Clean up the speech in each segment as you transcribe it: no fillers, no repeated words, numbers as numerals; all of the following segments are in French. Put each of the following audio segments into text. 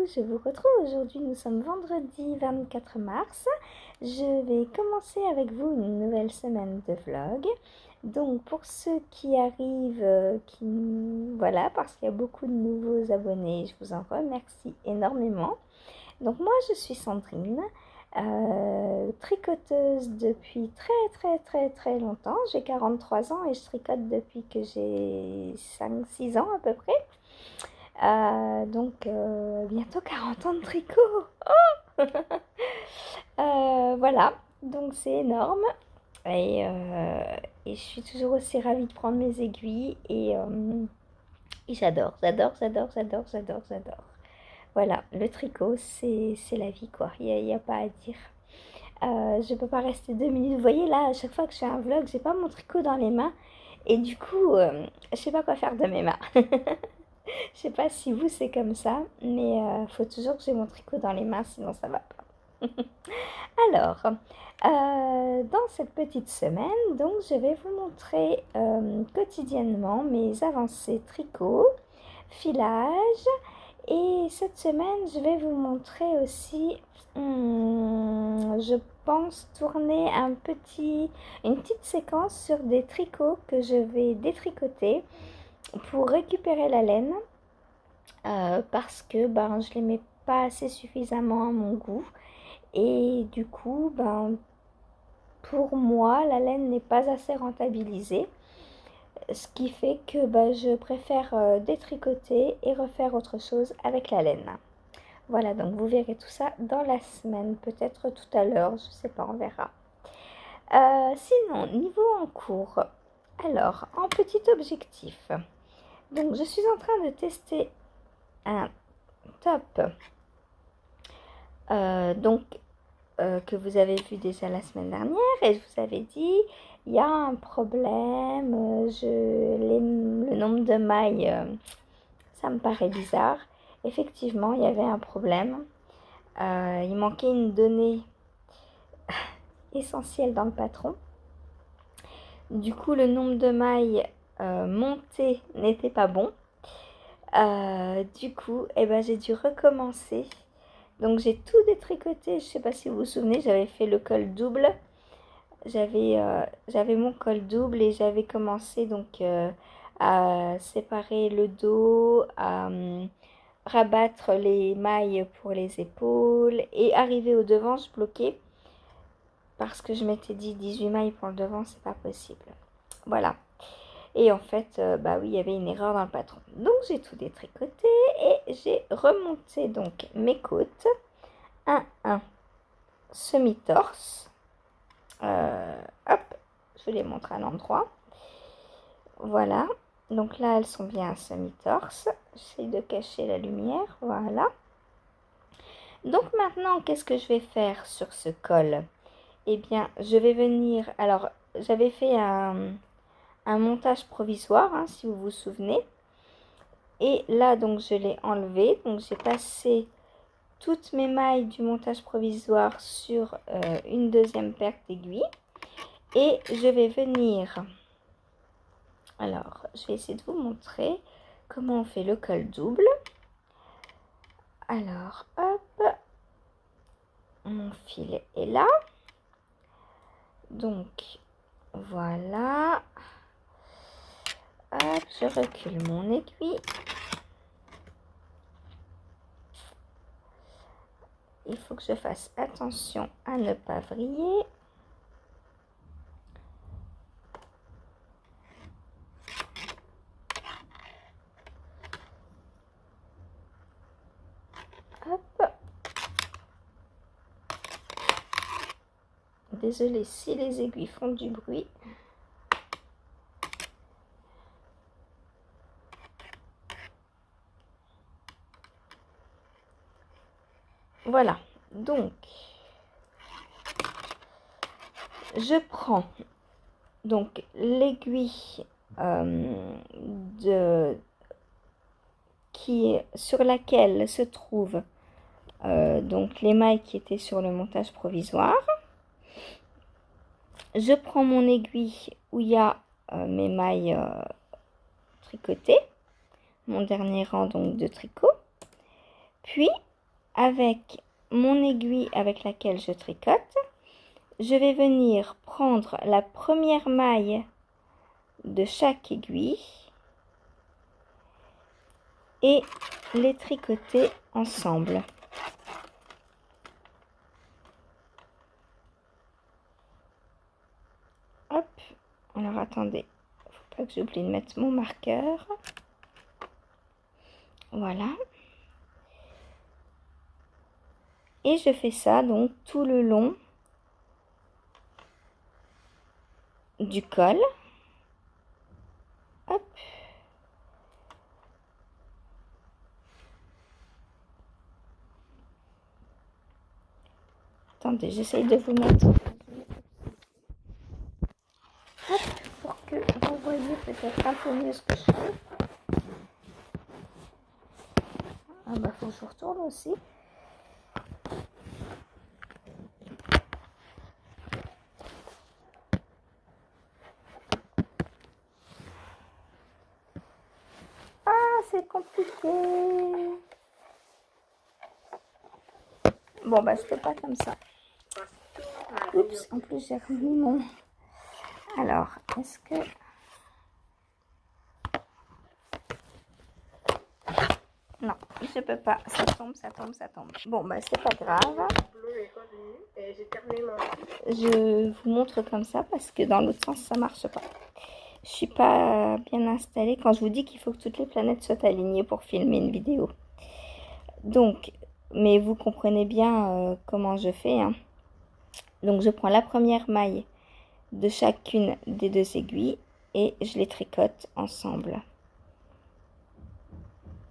je vous retrouve aujourd'hui, nous sommes vendredi 24 mars. Je vais commencer avec vous une nouvelle semaine de vlog. Donc pour ceux qui arrivent, voilà, parce qu'il y a beaucoup de nouveaux abonnés, je vous en remercie énormément. Donc moi je suis Sandrine, tricoteuse depuis très longtemps. J'ai 43 ans et je tricote depuis que j'ai 5-6 ans à peu près. Bientôt 40 ans de tricot. Voilà, donc c'est énorme. Et je suis toujours aussi ravie de prendre mes aiguilles. Et j'adore. Voilà, le tricot, c'est la vie, quoi. Il y a pas à dire. Je peux pas rester 2 minutes. Vous voyez, là, à chaque fois que je fais un vlog, j'ai pas mon tricot dans les mains. Et du coup, je sais pas quoi faire de mes mains. Je sais pas si vous c'est comme ça, mais faut toujours que j'ai mon tricot dans les mains, sinon ça va pas. Alors, dans cette petite semaine, donc je vais vous montrer quotidiennement mes avancées tricot, filage, et cette semaine je vais vous montrer aussi, je pense tourner une petite séquence sur des tricots que je vais détricoter pour récupérer la laine. Parce que je les mets pas assez suffisamment à mon goût et du coup pour moi la laine n'est pas assez rentabilisée, ce qui fait que je préfère détricoter et refaire autre chose avec la laine. Voilà, donc vous verrez tout ça dans la semaine, peut-être tout à l'heure, je sais pas, on verra. Sinon, niveau en cours, alors en petit objectif, donc je suis en train de tester un top que vous avez vu déjà la semaine dernière, et je vous avais dit il y a un problème, le nombre de mailles, ça me paraît bizarre. Effectivement, il y avait un problème, il manquait une donnée essentielle dans le patron. Du coup, le nombre de mailles montées n'était pas bon. Du coup, j'ai dû recommencer. Donc j'ai tout détricoté, je ne sais pas si vous vous souvenez, j'avais fait le col double. J'avais mon col double et j'avais commencé donc à séparer le dos, à rabattre les mailles pour les épaules et arriver au devant, je bloquais parce que je m'étais dit 18 mailles pour le devant, c'est pas possible. Voilà. Et en fait, oui, il y avait une erreur dans le patron. Donc j'ai tout détricoté et j'ai remonté donc mes côtes. Un semi-torse. Hop, je vous les montre à l'endroit. Voilà. Donc là, elles sont bien à semi-torse. J'essaie de cacher la lumière. Voilà. Donc maintenant, qu'est-ce que je vais faire sur ce col? Eh bien, je vais venir... Alors, j'avais fait un montage provisoire, hein, si vous vous souvenez. Et là, donc, je l'ai enlevé. Donc, j'ai passé toutes mes mailles du montage provisoire sur une deuxième paire d'aiguilles. Et je vais venir... Alors, je vais essayer de vous montrer comment on fait le col double. Alors, hop. Mon fil est là. Donc, voilà. Hop, je recule mon aiguille. Il faut que je fasse attention à ne pas vriller. Hop. Désolée si les aiguilles font du bruit. Voilà, donc je prends donc l'aiguille sur laquelle se trouvent donc les mailles qui étaient sur le montage provisoire. Je prends mon aiguille où il y a mes mailles tricotées, mon dernier rang donc de tricot. Puis avec mon aiguille avec laquelle je tricote, je vais venir prendre la première maille de chaque aiguille et les tricoter ensemble. Hop, alors attendez, faut pas que j'oublie de mettre mon marqueur. Voilà. Et je fais ça donc tout le long du col. Hop. Attendez, j'essaye de vous mettre. Hop, pour que vous voyez peut-être un peu mieux ce que je fais. Ah bah faut que je retourne aussi. Ah, c'est compliqué. Bon bah c'était pas comme ça. Oups, en plus j'ai remis mon... Alors, est-ce que... Non, je peux pas. Ça tombe, ça tombe, ça tombe. Bon, bah c'est pas grave. Je vous montre comme ça parce que dans l'autre sens, ça marche pas. Je suis pas bien installée quand je vous dis qu'il faut que toutes les planètes soient alignées pour filmer une vidéo. Donc, mais vous comprenez bien comment je fais, hein. Donc, je prends la première maille de chacune des deux aiguilles et je les tricote ensemble.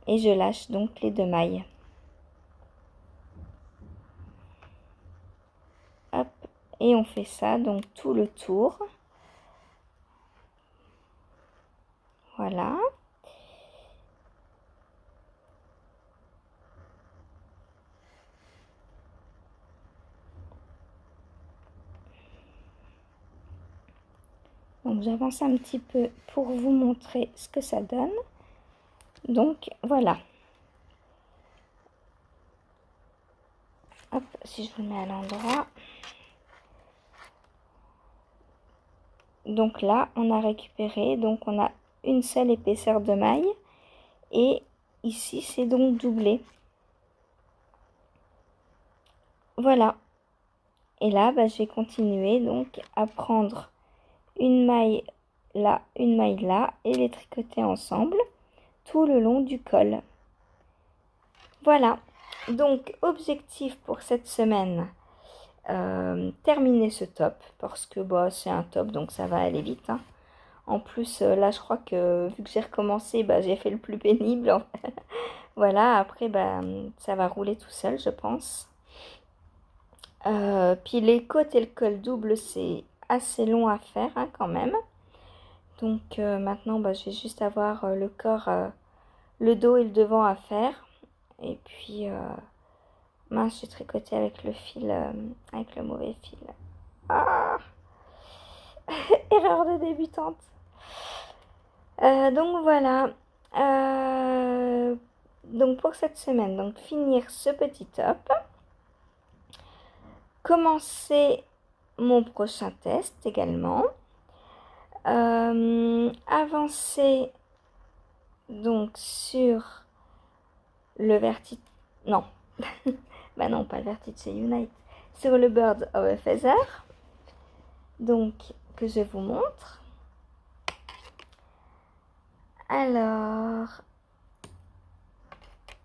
Et je lâche donc les deux mailles. Hop, et on fait ça donc tout le tour. Voilà. Donc j'avance un petit peu pour vous montrer ce que ça donne. Donc voilà. Hop, si je vous le mets à l'endroit. Donc là, on a récupéré, donc on a une seule épaisseur de maille. Et ici, c'est donc doublé. Voilà. Et là, bah, je vais continuer donc à prendre une maille là, et les tricoter ensemble tout le long du col. Voilà. Donc, objectif pour cette semaine, terminer ce top parce que bah, c'est un top donc ça va aller vite, hein. En plus là je crois que vu que j'ai recommencé, bah, j'ai fait le plus pénible. Voilà, après bah, ça va rouler tout seul je pense. Puis les côtes et le col double c'est assez long à faire, hein, quand même. Donc maintenant bah, je vais juste avoir le corps, le dos et le devant à faire. Et puis mince, j'ai tricoté avec le fil, avec le mauvais fil. Ah erreur de débutante. Donc voilà. Donc pour cette semaine, donc finir ce petit top. Commencer mon prochain test également. Avancer donc sur le vertige. Non. Bah non, pas le vertige, c'est Unite. Sur le Bird of a Feather. Donc, que je vous montre. Alors,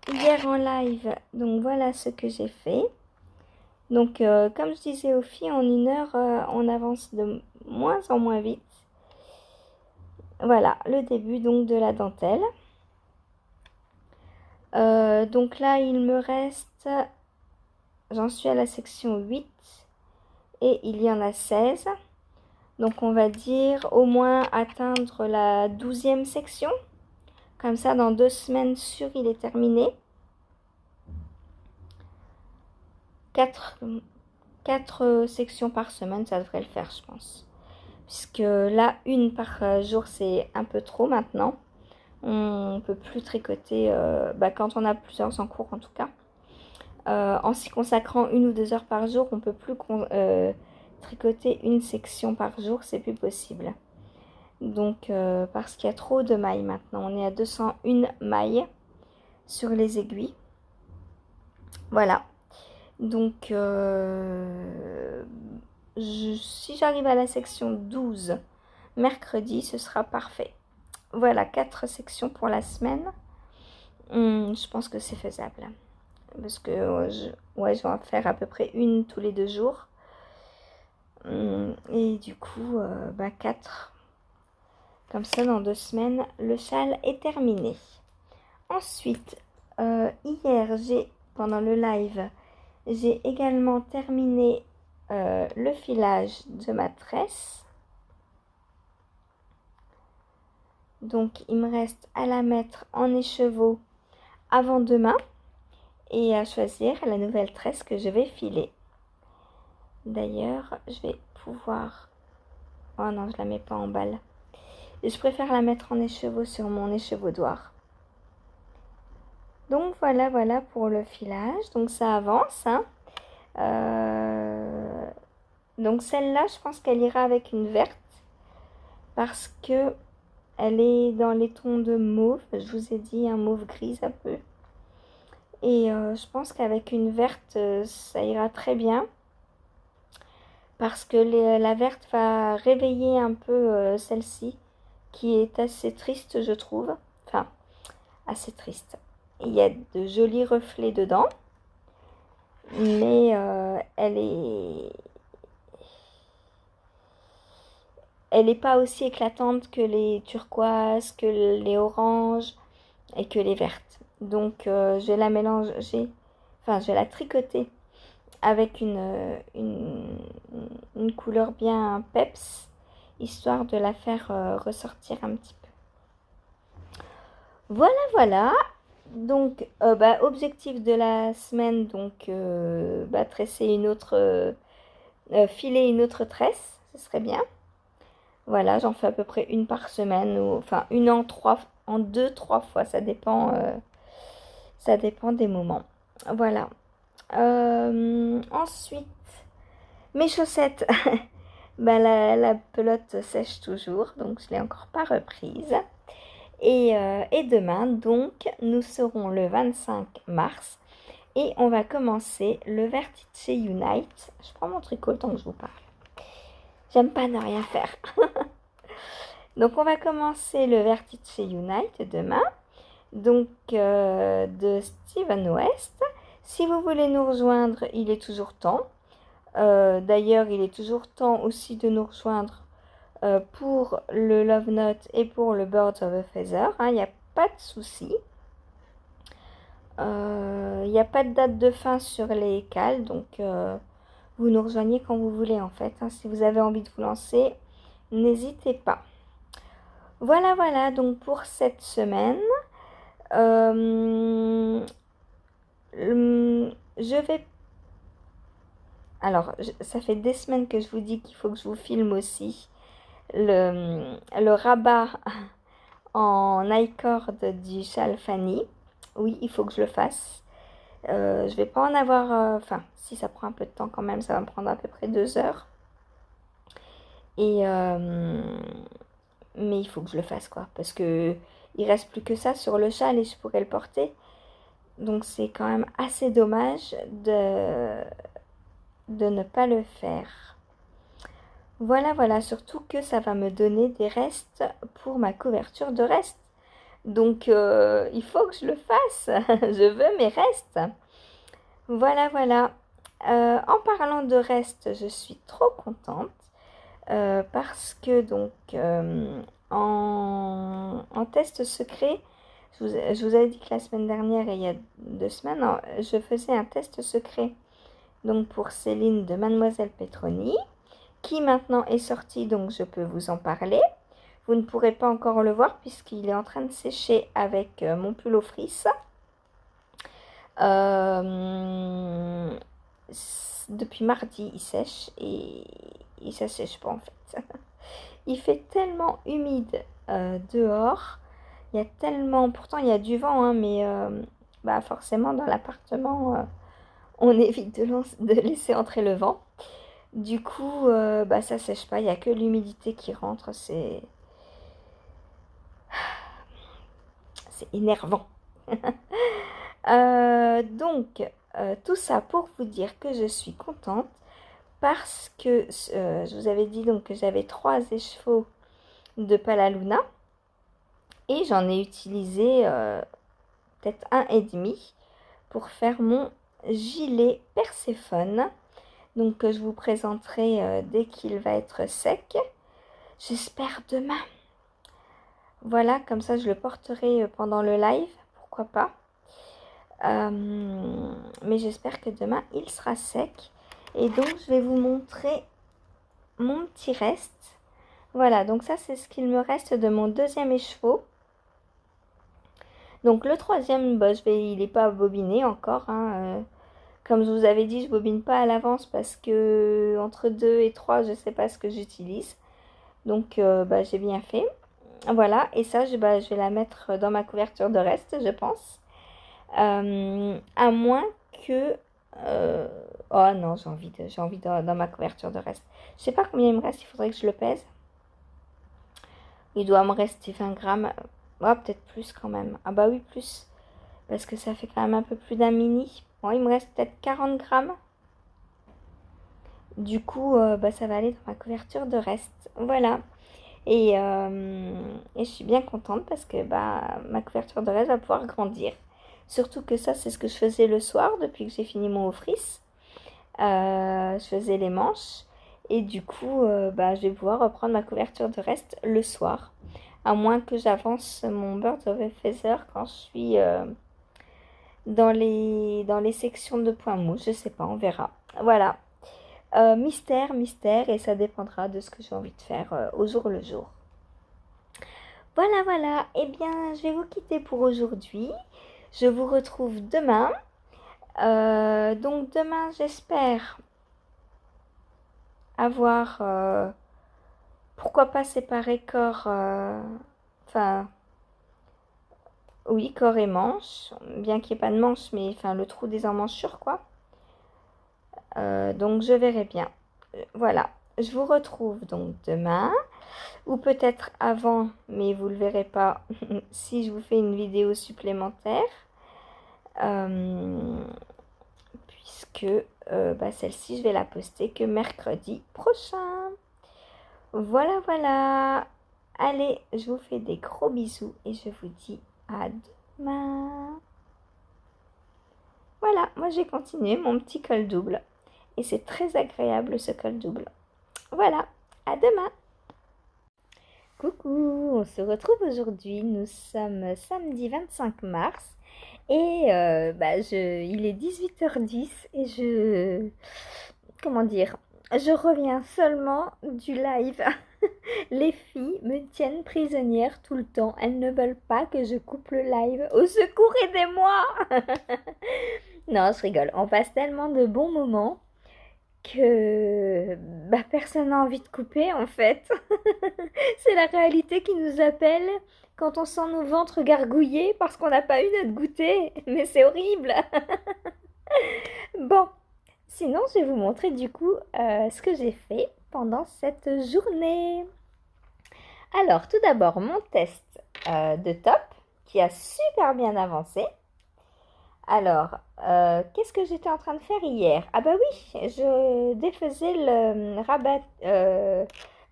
hier en live, donc voilà ce que j'ai fait. Donc, comme je disais aux filles, en 1 heure, on avance de moins en moins vite. Voilà, le début donc de la dentelle. Donc là, il me reste, j'en suis à la section 8 et il y en a 16. Donc on va dire au moins atteindre la 12e section. Comme ça, dans 2 semaines sûres, il est terminé. 4 sections par semaine, ça devrait le faire, je pense. Puisque là, 1 par jour, c'est un peu trop maintenant. On ne peut plus tricoter, bah, quand on a plusieurs en cours en tout cas. En s'y consacrant 1 ou 2 heures par jour, on ne peut plus tricoter une section par jour, c'est plus possible. Donc, parce qu'il y a trop de mailles maintenant. On est à 201 mailles sur les aiguilles. Voilà. Donc, si j'arrive à la section 12 mercredi, ce sera parfait. Voilà, 4 sections pour la semaine. Je pense que c'est faisable. Parce que je vais en faire à peu près une tous les 2 jours. Et du coup, 4. Comme ça, dans 2 semaines, le châle est terminé. Ensuite, hier, pendant le live, j'ai également terminé le filage de ma tresse. Donc, il me reste à la mettre en écheveau avant demain et à choisir la nouvelle tresse que je vais filer. D'ailleurs, je vais pouvoir... Oh non, je la mets pas en balle. Je préfère la mettre en écheveau sur mon échevaudoir. Donc voilà pour le filage. Donc ça avance. Hein. Donc celle-là, je pense qu'elle ira avec une verte. Parce que elle est dans les tons de mauve. Je vous ai dit un mauve gris un peu. Et je pense qu'avec une verte, ça ira très bien. Parce que la verte va réveiller un peu celle-ci. Qui est assez triste, je trouve. Enfin, assez triste. Il y a de jolis reflets dedans. Mais elle est pas aussi éclatante que les turquoises, que les oranges et que les vertes. Donc je vais la mélanger, enfin je vais la tricoter avec une couleur bien peps, histoire de la faire ressortir un petit peu. Voilà. Donc objectif de la semaine, donc tresser une autre, filer une autre tresse, ce serait bien. Voilà, j'en fais à peu près une par semaine, ou enfin une en 2-3 fois, ça dépend des moments. Voilà. Ensuite, mes chaussettes, la pelote sèche toujours, donc je l'ai encore pas reprise. Et demain, donc, nous serons le 25 mars et on va commencer le Vertice Unite. Je prends mon tricot le temps que je vous parle. J'aime pas ne rien faire. Donc, on va commencer le Vertice Unite demain. Donc, de Steven West. Si vous voulez nous rejoindre, il est toujours temps. D'ailleurs, il est toujours temps aussi de nous rejoindre pour le Love Note et pour le Birds of a Feather. Il n'y a pas de souci. Il n'y a pas de date de fin sur les cales. Donc, vous nous rejoignez quand vous voulez en fait. Si vous avez envie de vous lancer, n'hésitez pas. Voilà donc pour cette semaine. Je vais... Alors, ça fait des semaines que je vous dis qu'il faut que je vous filme aussi le rabat en I-cord du châle Fanny. Oui, il faut que je le fasse. Je vais pas en avoir... Enfin, si ça prend un peu de temps quand même, ça va me prendre à peu près 2 heures. Et... mais il faut que je le fasse, quoi. Parce que il reste plus que ça sur le châle et je pourrais le porter. Donc c'est quand même assez dommage de ne pas le faire. Voilà, surtout que ça va me donner des restes pour ma couverture de restes. Donc il faut que je le fasse. Je veux mes restes. Voilà. En parlant de restes, je suis trop contente parce que donc en test secret, je vous avais dit que la semaine dernière et il y a 2 semaines, je faisais un test secret donc pour Céline de Mademoiselle Petroni, qui maintenant est sorti, donc je peux vous en parler. Vous ne pourrez pas encore le voir puisqu'il est en train de sécher avec mon pull au frise. Depuis mardi, il sèche et ça sèche pas en fait. Il fait tellement humide dehors. Il y a tellement... Pourtant, il y a du vent, hein, mais forcément, dans l'appartement, on évite de laisser entrer le vent. Du coup, bah, ça sèche pas, il n'y a que l'humidité qui rentre, c'est énervant. Donc, tout ça pour vous dire que je suis contente parce que je vous avais dit donc que j'avais 3 écheveaux de Palaluna et j'en ai utilisé peut-être un et demi pour faire mon gilet Perséphone. Donc, je vous présenterai dès qu'il va être sec. J'espère demain. Voilà, comme ça je le porterai pendant le live, pourquoi pas. Mais j'espère que demain il sera sec. Et donc je vais vous montrer mon petit reste. Voilà, donc ça c'est ce qu'il me reste de mon deuxième écheveau. Donc le troisième, bah, il n'est pas bobiné encore. Hein. Comme je vous avais dit, je bobine pas à l'avance parce que entre 2 et 3, je ne sais pas ce que j'utilise. Donc bah, j'ai bien fait. Voilà, et ça, je vais la mettre dans ma couverture de reste, je pense. À moins que... oh non, j'ai envie dans ma couverture de reste. Je sais pas combien il me reste, il faudrait que je le pèse. Il doit me rester 20 grammes. Oh, peut-être plus quand même. Ah bah oui, plus. Parce que ça fait quand même un peu plus d'un mini. Bon, il me reste peut-être 40 grammes. Du coup, bah, ça va aller dans ma couverture de reste. Voilà. Et je suis bien contente parce que bah, ma couverture de reste va pouvoir grandir. Surtout que ça, c'est ce que je faisais le soir depuis que j'ai fini mon office. Je faisais les manches. Et du coup, bah, je vais pouvoir reprendre ma couverture de reste le soir. À moins que j'avance mon Birds of a Feather quand je suis dans les sections de points mous. Je sais pas, on verra. Voilà. Mystère, mystère. Et ça dépendra de ce que j'ai envie de faire au jour le jour. Voilà, voilà. Eh bien, je vais vous quitter pour aujourd'hui. Je vous retrouve demain. Donc demain, j'espère avoir, pourquoi pas séparer corps, enfin, oui, corps et manche, bien qu'il n'y ait pas de manche, mais enfin le trou des emmanchures, quoi. Donc je verrai bien. Voilà, je vous retrouve donc demain, ou peut-être avant, mais vous ne le verrez pas si je vous fais une vidéo supplémentaire. Puisque bah, celle-ci, je vais la poster que mercredi prochain. Voilà, voilà. Allez, je vous fais des gros bisous et je vous dis à demain. Voilà, moi j'ai continué mon petit col double. Et c'est très agréable ce col double. Voilà, à demain. Coucou, on se retrouve aujourd'hui. Nous sommes samedi 25 mars. Et bah, il est 18h10 et comment dire, je reviens seulement du live. Les filles me tiennent prisonnière tout le temps. Elles ne veulent pas que je coupe le live. Au secours, aidez-moi. Non, je rigole. On passe tellement de bons moments que bah, personne n'a envie de couper en fait. C'est la réalité qui nous appelle quand on sent nos ventres gargouiller parce qu'on n'a pas eu notre goûter. Mais c'est horrible. Bon, sinon je vais vous montrer du coup ce que j'ai fait pendant cette journée. Alors tout d'abord mon test de top qui a super bien avancé. Alors, qu'est-ce que j'étais en train de faire hier? Ah bah oui, je défaisais le rabat,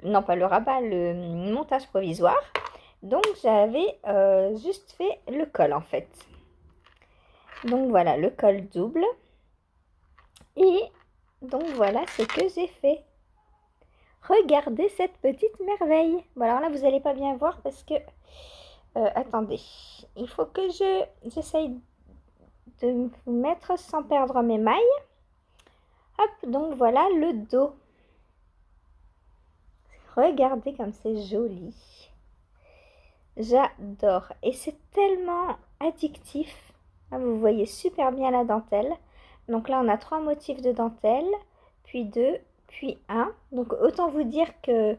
non pas le rabat, le montage provisoire. Donc j'avais juste fait le col en fait. Donc voilà, le col double. Et donc voilà ce que j'ai fait. Regardez cette petite merveille. Bon alors là vous n'allez pas bien voir parce que... attendez, il faut que j'essaye de vous mettre sans perdre mes mailles. Hop, donc voilà le dos. Regardez comme c'est joli. J'adore. Et c'est tellement addictif. Là, vous voyez super bien la dentelle. Donc là, on a 3 motifs de dentelle, puis 2, puis 1. Donc autant vous dire que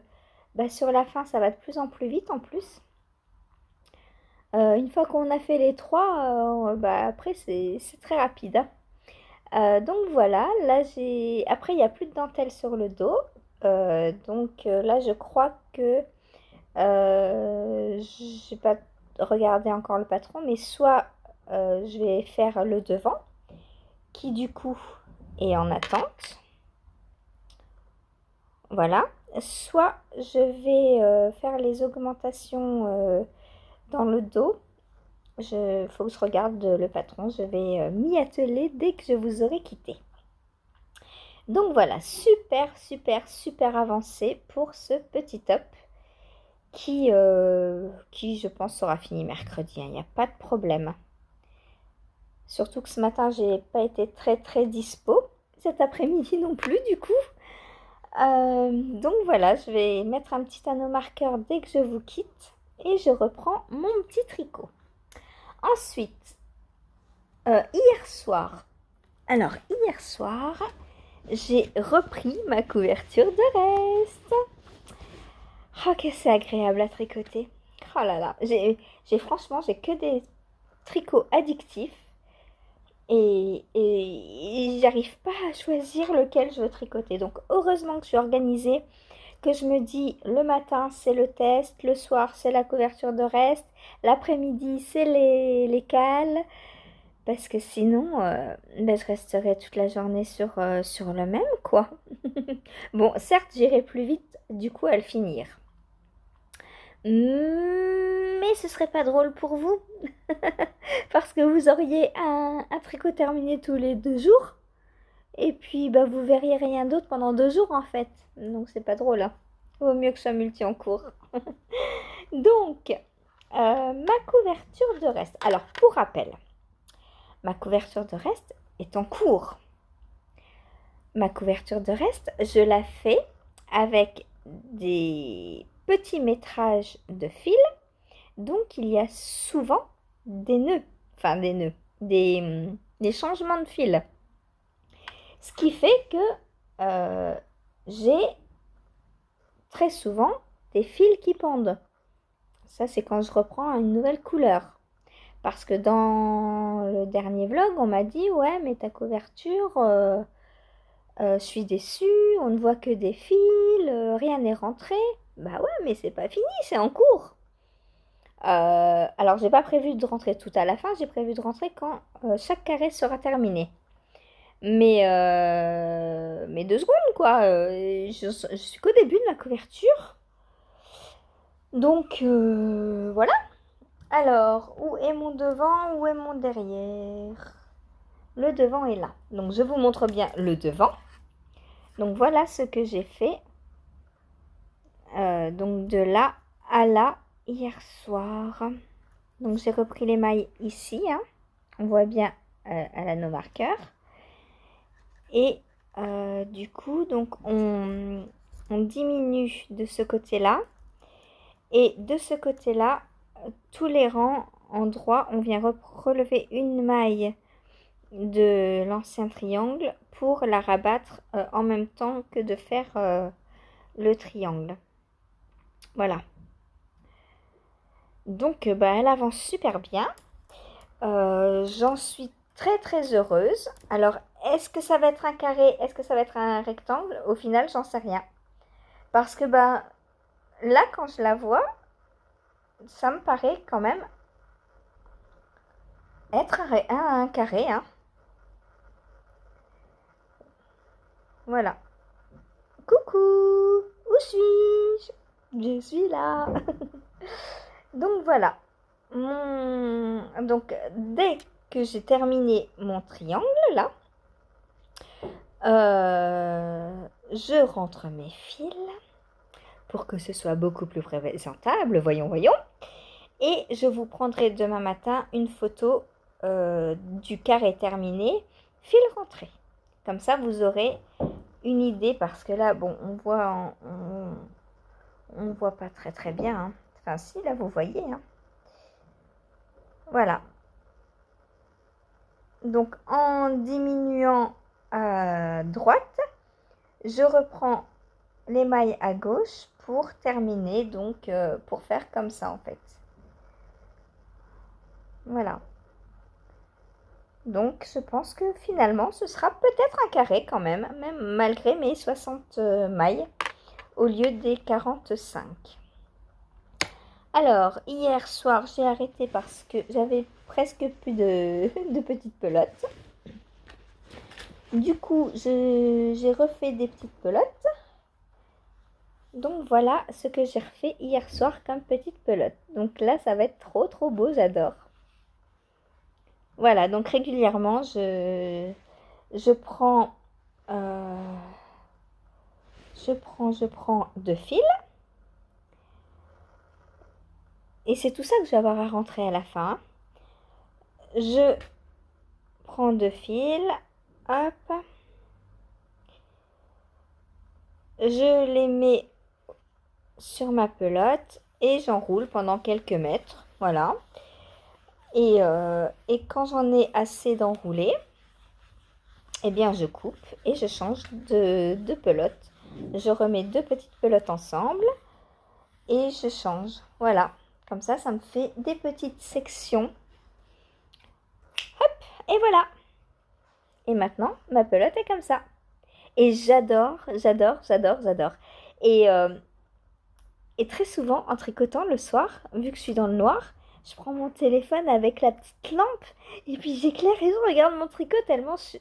bah, sur la fin, ça va de plus en plus vite en plus. Une fois qu'on a fait les 3, bah, après, c'est très rapide. Hein. Donc voilà, là j'ai... Après, il n'y a plus de dentelle sur le dos. Là, je crois que... j'ai pas regardé encore le patron, mais soit je vais faire le devant, qui du coup est en attente. Voilà. Soit je vais faire les augmentations dans le dos. Faut que je regarde le patron. Je vais m'y atteler dès que je vous aurai quitté. Donc voilà, super, super, super avancé pour ce petit top qui, je pense, sera fini mercredi. Il n'y a pas de problème. Surtout que ce matin, j'ai pas été très, très dispo. Cet après-midi non plus, du coup. Donc voilà, je vais mettre un petit anneau marqueur dès que je vous quitte. Et je reprends mon petit tricot. Ensuite, hier soir. Alors, hier soir, j'ai repris ma couverture de reste. Oh, que c'est agréable à tricoter. Oh là là, franchement, j'ai que des tricots addictifs et j'arrive pas à choisir lequel je veux tricoter. Donc, heureusement que je suis organisée, que je me dis le matin c'est le test, le soir c'est la couverture de reste, l'après-midi c'est les cales. Parce que sinon, je resterai toute la journée sur le même, quoi. Bon, certes, j'irai plus vite, du coup, à le finir. Mais ce serait pas drôle pour vous. Parce que vous auriez un tricot terminé tous les 2 jours. Et puis, bah, vous verriez rien d'autre pendant 2 jours, en fait. Donc, c'est pas drôle, hein. Vaut mieux que je sois multi en cours. Donc, ma couverture de reste. Alors, pour rappel, ma couverture de reste est en cours. Ma couverture de reste, je la fais avec des petits métrages de fil. Donc, il y a souvent des nœuds, enfin des nœuds, des changements de fil. Ce qui fait que j'ai très souvent des fils qui pendent. Ça, c'est quand je reprends une nouvelle couleur. Parce que dans le dernier vlog, on m'a dit « Ouais, mais ta couverture, je suis déçue, on ne voit que des fils, rien n'est rentré. » Bah ouais, mais c'est pas fini, c'est en cours. Alors, j'ai pas prévu de rentrer tout à la fin, j'ai prévu de rentrer quand chaque carré sera terminé. Mais 2 secondes, quoi. Je suis qu'au début de ma couverture. Donc, voilà. Alors, où est mon devant, où est mon derrière? Le devant est là. Donc, je vous montre bien le devant. Donc, voilà ce que j'ai fait. Donc, de là à là, hier soir. Donc, j'ai repris les mailles ici. Hein. On voit bien à l'anneau marqueur. Et du coup, donc, on diminue de ce côté-là. Et de ce côté-là, tous les rangs en droit, on vient relever une maille de l'ancien triangle pour la rabattre en même temps que de faire le triangle. Voilà. Donc, elle avance super bien. J'en suis très très heureuse. Alors, est-ce que ça va être un carré? Est-ce que ça va être un rectangle? Au final, j'en sais rien. Parce que là, quand je la vois, ça me paraît quand même être un carré. Hein. Voilà. Coucou, où suis-je? Je suis là. Donc voilà. Donc dès que j'ai terminé mon triangle là, je rentre mes fils pour que ce soit beaucoup plus présentable. Voyons, voyons. Et je vous prendrai demain matin une photo du carré terminé, fil rentré. Comme ça, vous aurez une idée parce que là, bon, on voit pas très très bien. Hein. Enfin, si, là, vous voyez. Hein. Voilà. Donc, en diminuant à droite, je reprends les mailles à gauche pour terminer, donc pour faire comme ça en fait. Voilà. Donc je pense que finalement ce sera peut-être un carré quand même malgré mes 60 mailles au lieu des 45. Alors hier soir j'ai arrêté parce que j'avais presque plus de petites pelotes. Du coup j'ai refait des petites pelotes. Donc voilà ce que j'ai refait hier soir comme petite pelote. Donc là ça va être trop beau, j'adore. Voilà, donc régulièrement je prends je prends 2 fils. Et c'est tout ça que je vais avoir à rentrer à la fin. Je prends 2 fils. Hop. Je les mets sur ma pelote et j'enroule pendant quelques mètres. Voilà. Et quand j'en ai assez d'enrouler, eh bien je coupe et je change de pelote. Je remets 2 petites pelotes ensemble et je change. Voilà. Comme ça me fait des petites sections. Hop, et voilà. Et maintenant, ma pelote est comme ça. Et j'adore. Et très souvent, en tricotant le soir, vu que je suis dans le noir, je prends mon téléphone avec la petite lampe et puis j'éclaire et je regarde mon tricot tellement je...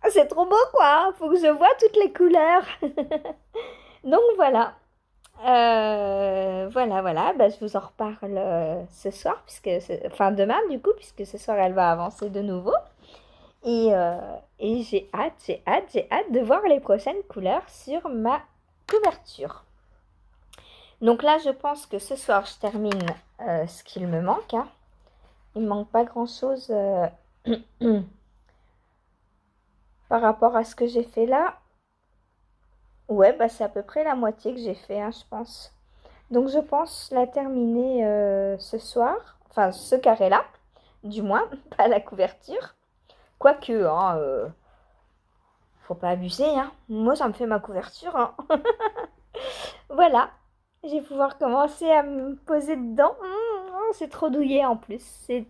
Ah, c'est trop beau quoi, faut que je vois toutes les couleurs. Donc voilà. Voilà. Bah, je vous en reparle ce soir, enfin demain du coup, puisque ce soir elle va avancer de nouveau. Et j'ai hâte de voir les prochaines couleurs sur ma couverture. Donc là, je pense que ce soir, je termine ce qu'il me manque. Hein. Il ne me manque pas grand-chose par rapport à ce que j'ai fait là. Ouais, bah c'est à peu près la moitié que j'ai fait, hein, je pense. Donc je pense la terminer ce soir. Enfin, ce carré-là, du moins, pas la couverture. Quoique, hein, faut pas abuser, hein. Moi, ça me fait ma couverture, hein. Voilà. Je vais pouvoir commencer à me poser dedans. C'est trop douillet en plus. C'est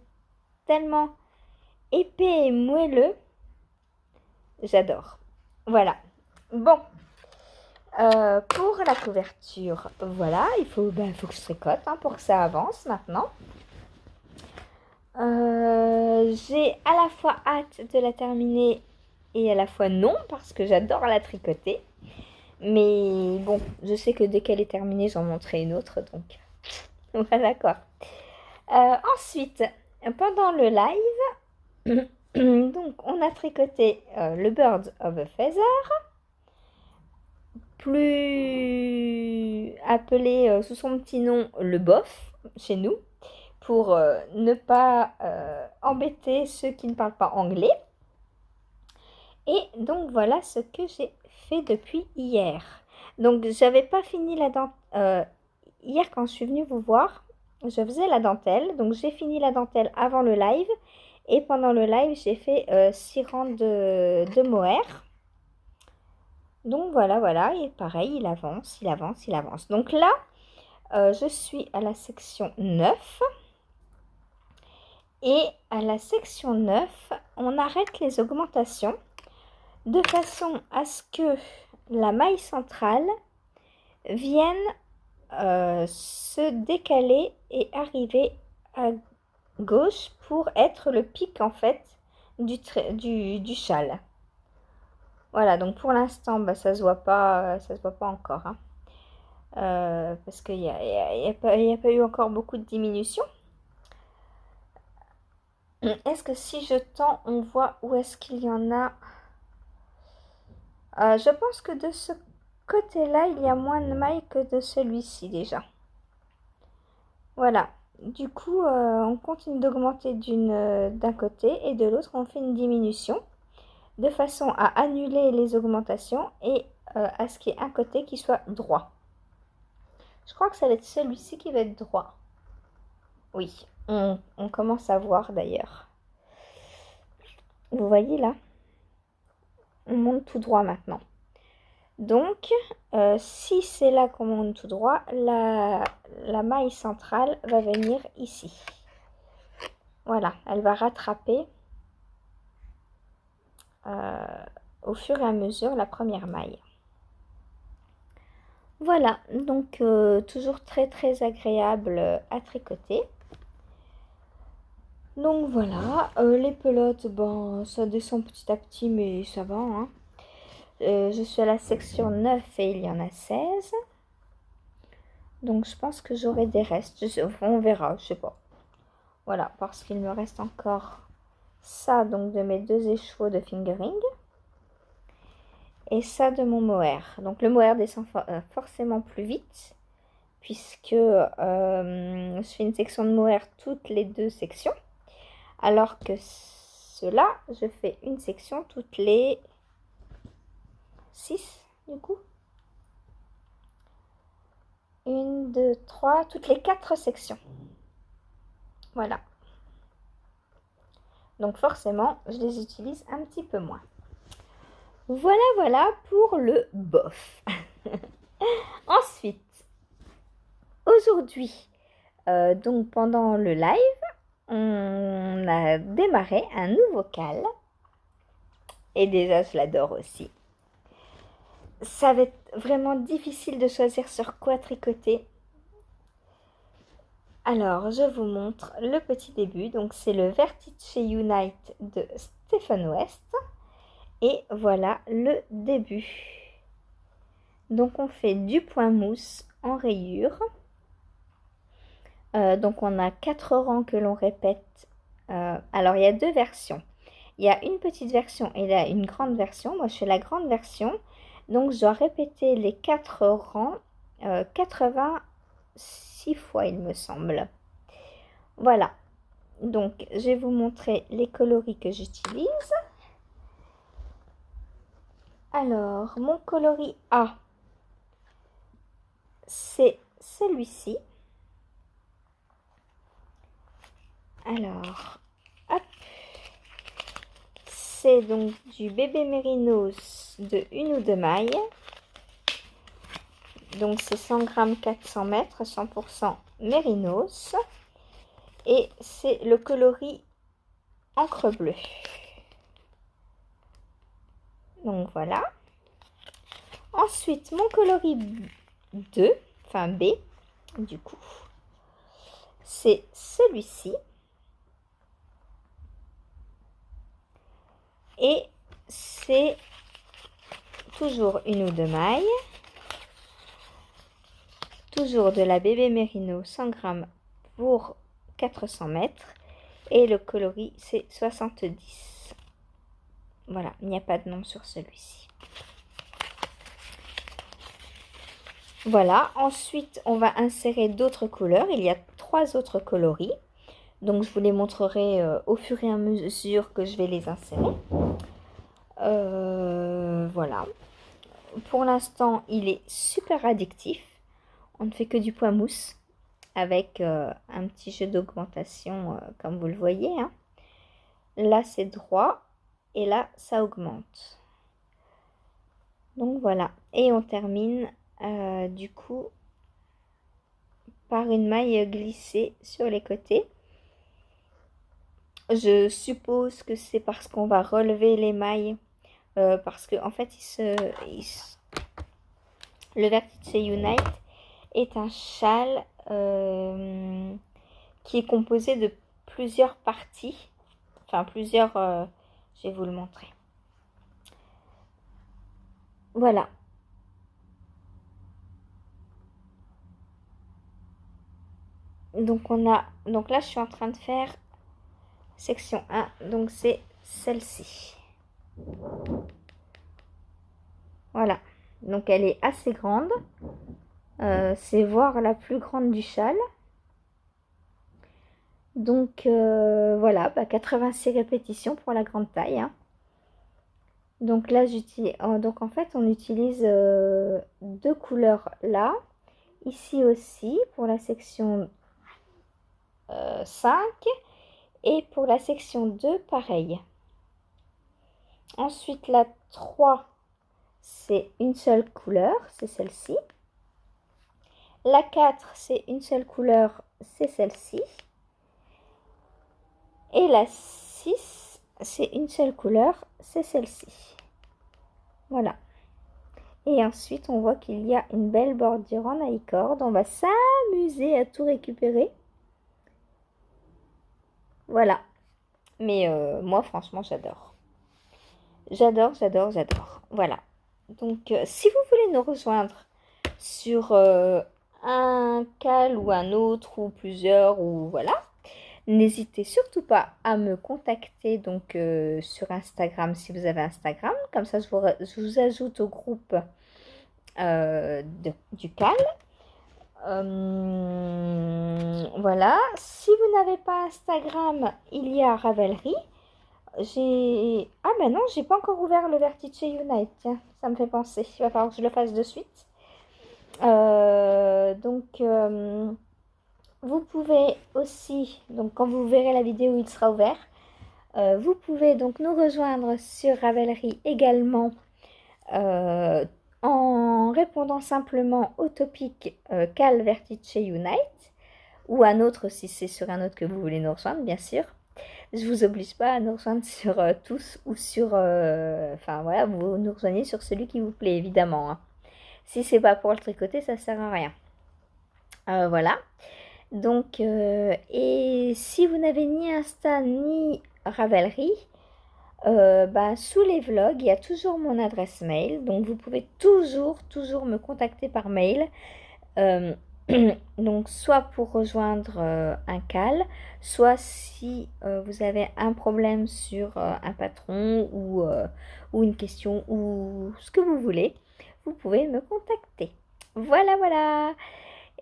tellement épais et moelleux. J'adore. Voilà. Bon. Pour la couverture, voilà. Il faut que je tricote hein, pour que ça avance maintenant. J'ai à la fois hâte de la terminer et à la fois non parce que j'adore la tricoter. Mais bon, je sais que dès qu'elle est terminée, j'en montrerai une autre. Donc voilà quoi. Ensuite, pendant le live, donc on a tricoté le Birds of a Feather, plus appelé sous son petit nom le bof chez nous, pour ne pas embêter ceux qui ne parlent pas anglais. Et donc voilà ce que j'ai fait depuis hier. Donc j'avais pas fini la dentelle. Hier quand je suis venue vous voir, je faisais la dentelle. Donc j'ai fini la dentelle avant le live. Et pendant le live, j'ai fait 6 rangs de mohair. Donc voilà. Et pareil, il avance. Donc là, je suis à la section 9. Et à la section 9, on arrête les augmentations de façon à ce que la maille centrale vienne se décaler et arriver à gauche pour être le pic en fait du châle. Voilà, donc pour l'instant, ça se voit pas encore. Hein. Parce qu'il n'y a pas eu encore beaucoup de diminution. Est-ce que si je tends, on voit où est-ce qu'il y en a? Je pense que de ce côté-là, il y a moins de mailles que de celui-ci déjà. Voilà. Du coup, on continue d'augmenter d'un côté et de l'autre, on fait une diminution de façon à annuler les augmentations et à ce qu'il y ait un côté qui soit droit. Je crois que ça va être celui-ci qui va être droit. Oui, on commence à voir d'ailleurs. Vous voyez là? On monte tout droit maintenant. Donc, si c'est là qu'on monte tout droit, la maille centrale va venir ici. Voilà, elle va rattraper au fur et à mesure la première maille. Voilà, donc toujours très très agréable à tricoter. Donc voilà, les pelotes, bon, ça descend petit à petit, mais ça va, hein. Je suis à la section 9 et il y en a 16. Donc je pense que j'aurai des restes. On verra, je sais pas. Voilà, parce qu'il me reste encore ça, donc de mes 2 écheveaux de fingering. Et ça de mon mohair. Donc le mohair descend forcément plus vite, puisque je fais une section de mohair toutes les 2 sections. Alors que cela, je fais une section toutes les 6 du coup. 1, 2, 3, toutes les 4 sections. Voilà. Donc forcément, je les utilise un petit peu moins. Voilà pour le bof. Ensuite, aujourd'hui, donc pendant le live, on a démarré un nouveau cal. Et déjà, je l'adore aussi. Ça va être vraiment difficile de choisir sur quoi tricoter. Alors, je vous montre le petit début. Donc, c'est le Vertice Unite de Stephen West. Et voilà le début. Donc, on fait du point mousse en rayure. Donc, on a 4 rangs que l'on répète. Alors, il y a 2 versions. Il y a une petite version et il y a une grande version. Moi, je fais la grande version. Donc, je dois répéter les 4 rangs 86 fois, il me semble. Voilà. Donc, je vais vous montrer les coloris que j'utilise. Alors, mon coloris A, c'est celui-ci. Alors, hop. C'est donc du bébé mérinos de 1 ou 2 mailles. Donc, c'est 100 grammes 400 mètres, 100% mérinos. Et c'est le coloris encre bleue. Donc, voilà. Ensuite, mon coloris 2, enfin B, du coup, c'est celui-ci. Et c'est toujours 1 ou 2 mailles. Toujours de la bébé mérino 100 grammes pour 400 mètres. Et le coloris, c'est 70. Voilà, il n'y a pas de nom sur celui-ci. Voilà, ensuite, on va insérer d'autres couleurs. Il y a 3 autres coloris. Donc, je vous les montrerai au fur et à mesure que je vais les insérer. Voilà. Pour l'instant, il est super addictif. On ne fait que du point mousse avec un petit jeu d'augmentation comme vous le voyez. Hein. Là, c'est droit et là, ça augmente. Donc, voilà. Et on termine du coup par une maille glissée sur les côtés. Je suppose que c'est parce qu'on va relever les mailles. Parce que en fait, le Vertice Unite est un châle qui est composé de plusieurs parties. Enfin, plusieurs... je vais vous le montrer. Voilà. Donc, donc là, je suis en train de faire section 1. Donc, c'est celle-ci. Voilà. Donc, elle est assez grande. C'est voire la plus grande du châle. Donc, voilà, 86 répétitions pour la grande taille. Hein. Donc là, donc en fait, on utilise 2 couleurs là. Ici aussi, pour la section 5. Et pour la section 2, pareil. Ensuite, la 3, c'est une seule couleur, c'est celle-ci. La 4, c'est une seule couleur, c'est celle-ci. Et la 6, c'est une seule couleur, c'est celle-ci. Voilà. Et ensuite, on voit qu'il y a une belle bordure en I-cord. On va s'amuser à tout récupérer. Voilà. Mais moi, franchement, j'adore. J'adore, j'adore, j'adore. Voilà. Donc, si vous voulez nous rejoindre sur un cal ou un autre, ou plusieurs, ou voilà, n'hésitez surtout pas à me contacter donc sur Instagram si vous avez Instagram. Comme ça, je vous ajoute au groupe du cal. Voilà. Si vous n'avez pas Instagram, il y a Ravelry. Ah ben non, j'ai pas encore ouvert le Vertice Unite. Tiens, ça me fait penser. Il va falloir que je le fasse de suite. Vous pouvez aussi, donc quand vous verrez la vidéo, il sera ouvert. Vous pouvez donc nous rejoindre sur Ravelry également en répondant simplement au topic Cal Vertice Unite ou un autre si c'est sur un autre que vous voulez nous rejoindre, bien sûr. Je vous oblige pas à nous rejoindre sur tous ou sur... Enfin voilà, vous nous rejoignez sur celui qui vous plaît évidemment. Hein. Si c'est pas pour le tricoter, ça sert à rien. Voilà. Donc, et si vous n'avez ni Insta ni Ravelry, sous les vlogs, il y a toujours mon adresse mail. Donc, vous pouvez toujours me contacter par mail. Donc, soit pour rejoindre un cal, soit si vous avez un problème sur un patron ou une question ou ce que vous voulez, vous pouvez me contacter. Voilà, voilà.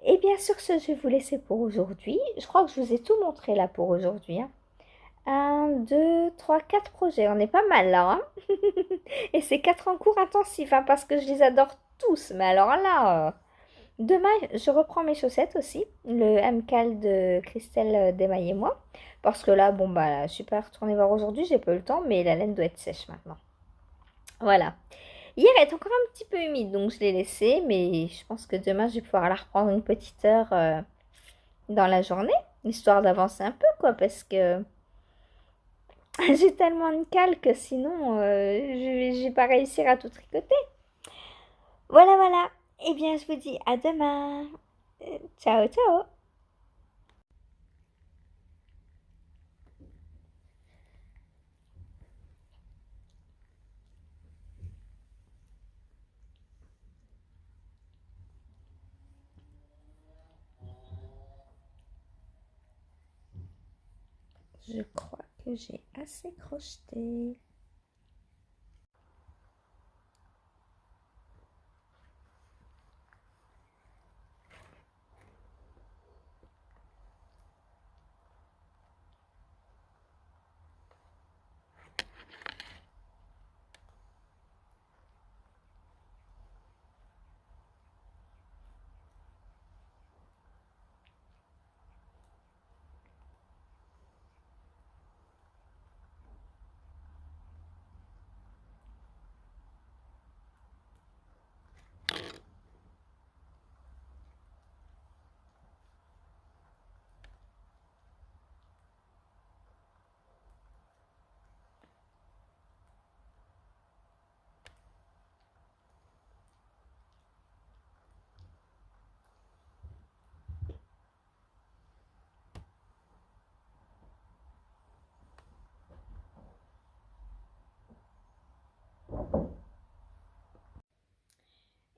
Et bien sur ce, je vais vous laisser pour aujourd'hui. Je crois que je vous ai tout montré là pour aujourd'hui. Hein. 1, 2, 3, 4 projets. On est pas mal là. Hein. Et c'est 4 en cours intensifs hein, parce que je les adore tous. Mais alors là, demain, je reprends mes chaussettes aussi. Le MCAL de Christelle Desmailles et moi. Parce que là, bon, bah, je suis pas retournée voir aujourd'hui. J'ai pas eu le temps. Mais la laine doit être sèche maintenant. Voilà. Hier, elle est encore un petit peu humide, donc je l'ai laissée. Mais je pense que demain, je vais pouvoir la reprendre une petite heure dans la journée. Histoire d'avancer un peu, quoi. Parce que j'ai tellement de cale que sinon, je vais pas réussir à tout tricoter. Voilà, voilà. Eh bien, je vous dis à demain. Ciao, ciao. Je crois que j'ai assez crocheté.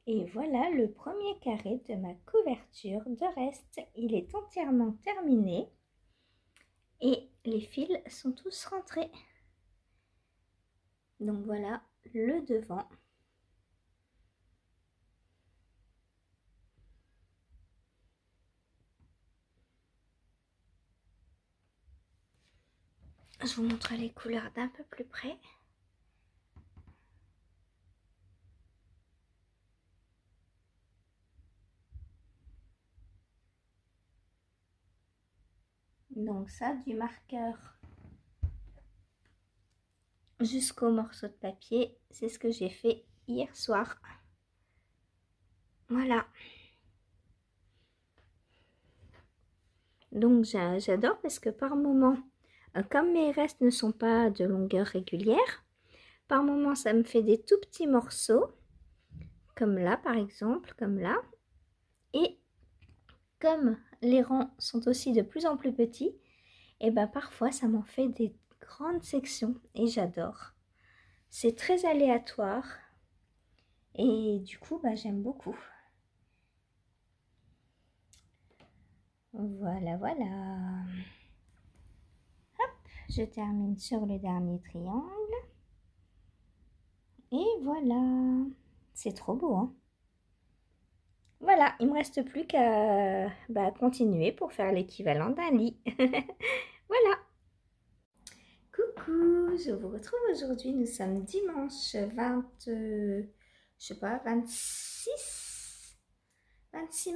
Et voilà le premier carré de ma couverture. De reste, il est entièrement terminé. Et les fils sont tous rentrés. Donc voilà le devant. Je vous montre les couleurs d'un peu plus près. Donc ça, du marqueur jusqu'au morceau de papier, c'est ce que j'ai fait hier soir. Voilà. Donc j'adore parce que par moment, Comme mes restes ne sont pas de longueur régulière, par moments ça me fait des tout petits morceaux, comme là par exemple, comme là. Et comme les rangs sont aussi de plus en plus petits, et ben parfois ça m'en fait des grandes sections et j'adore. C'est très aléatoire et du coup bah, j'aime beaucoup. Voilà, voilà. Hop, je termine sur le dernier triangle. Et voilà. C'est trop beau, hein? Voilà, il ne me reste plus qu'à continuer pour faire l'équivalent d'un lit. Voilà. Coucou, je vous retrouve aujourd'hui. Nous sommes dimanche 20, je sais pas, 26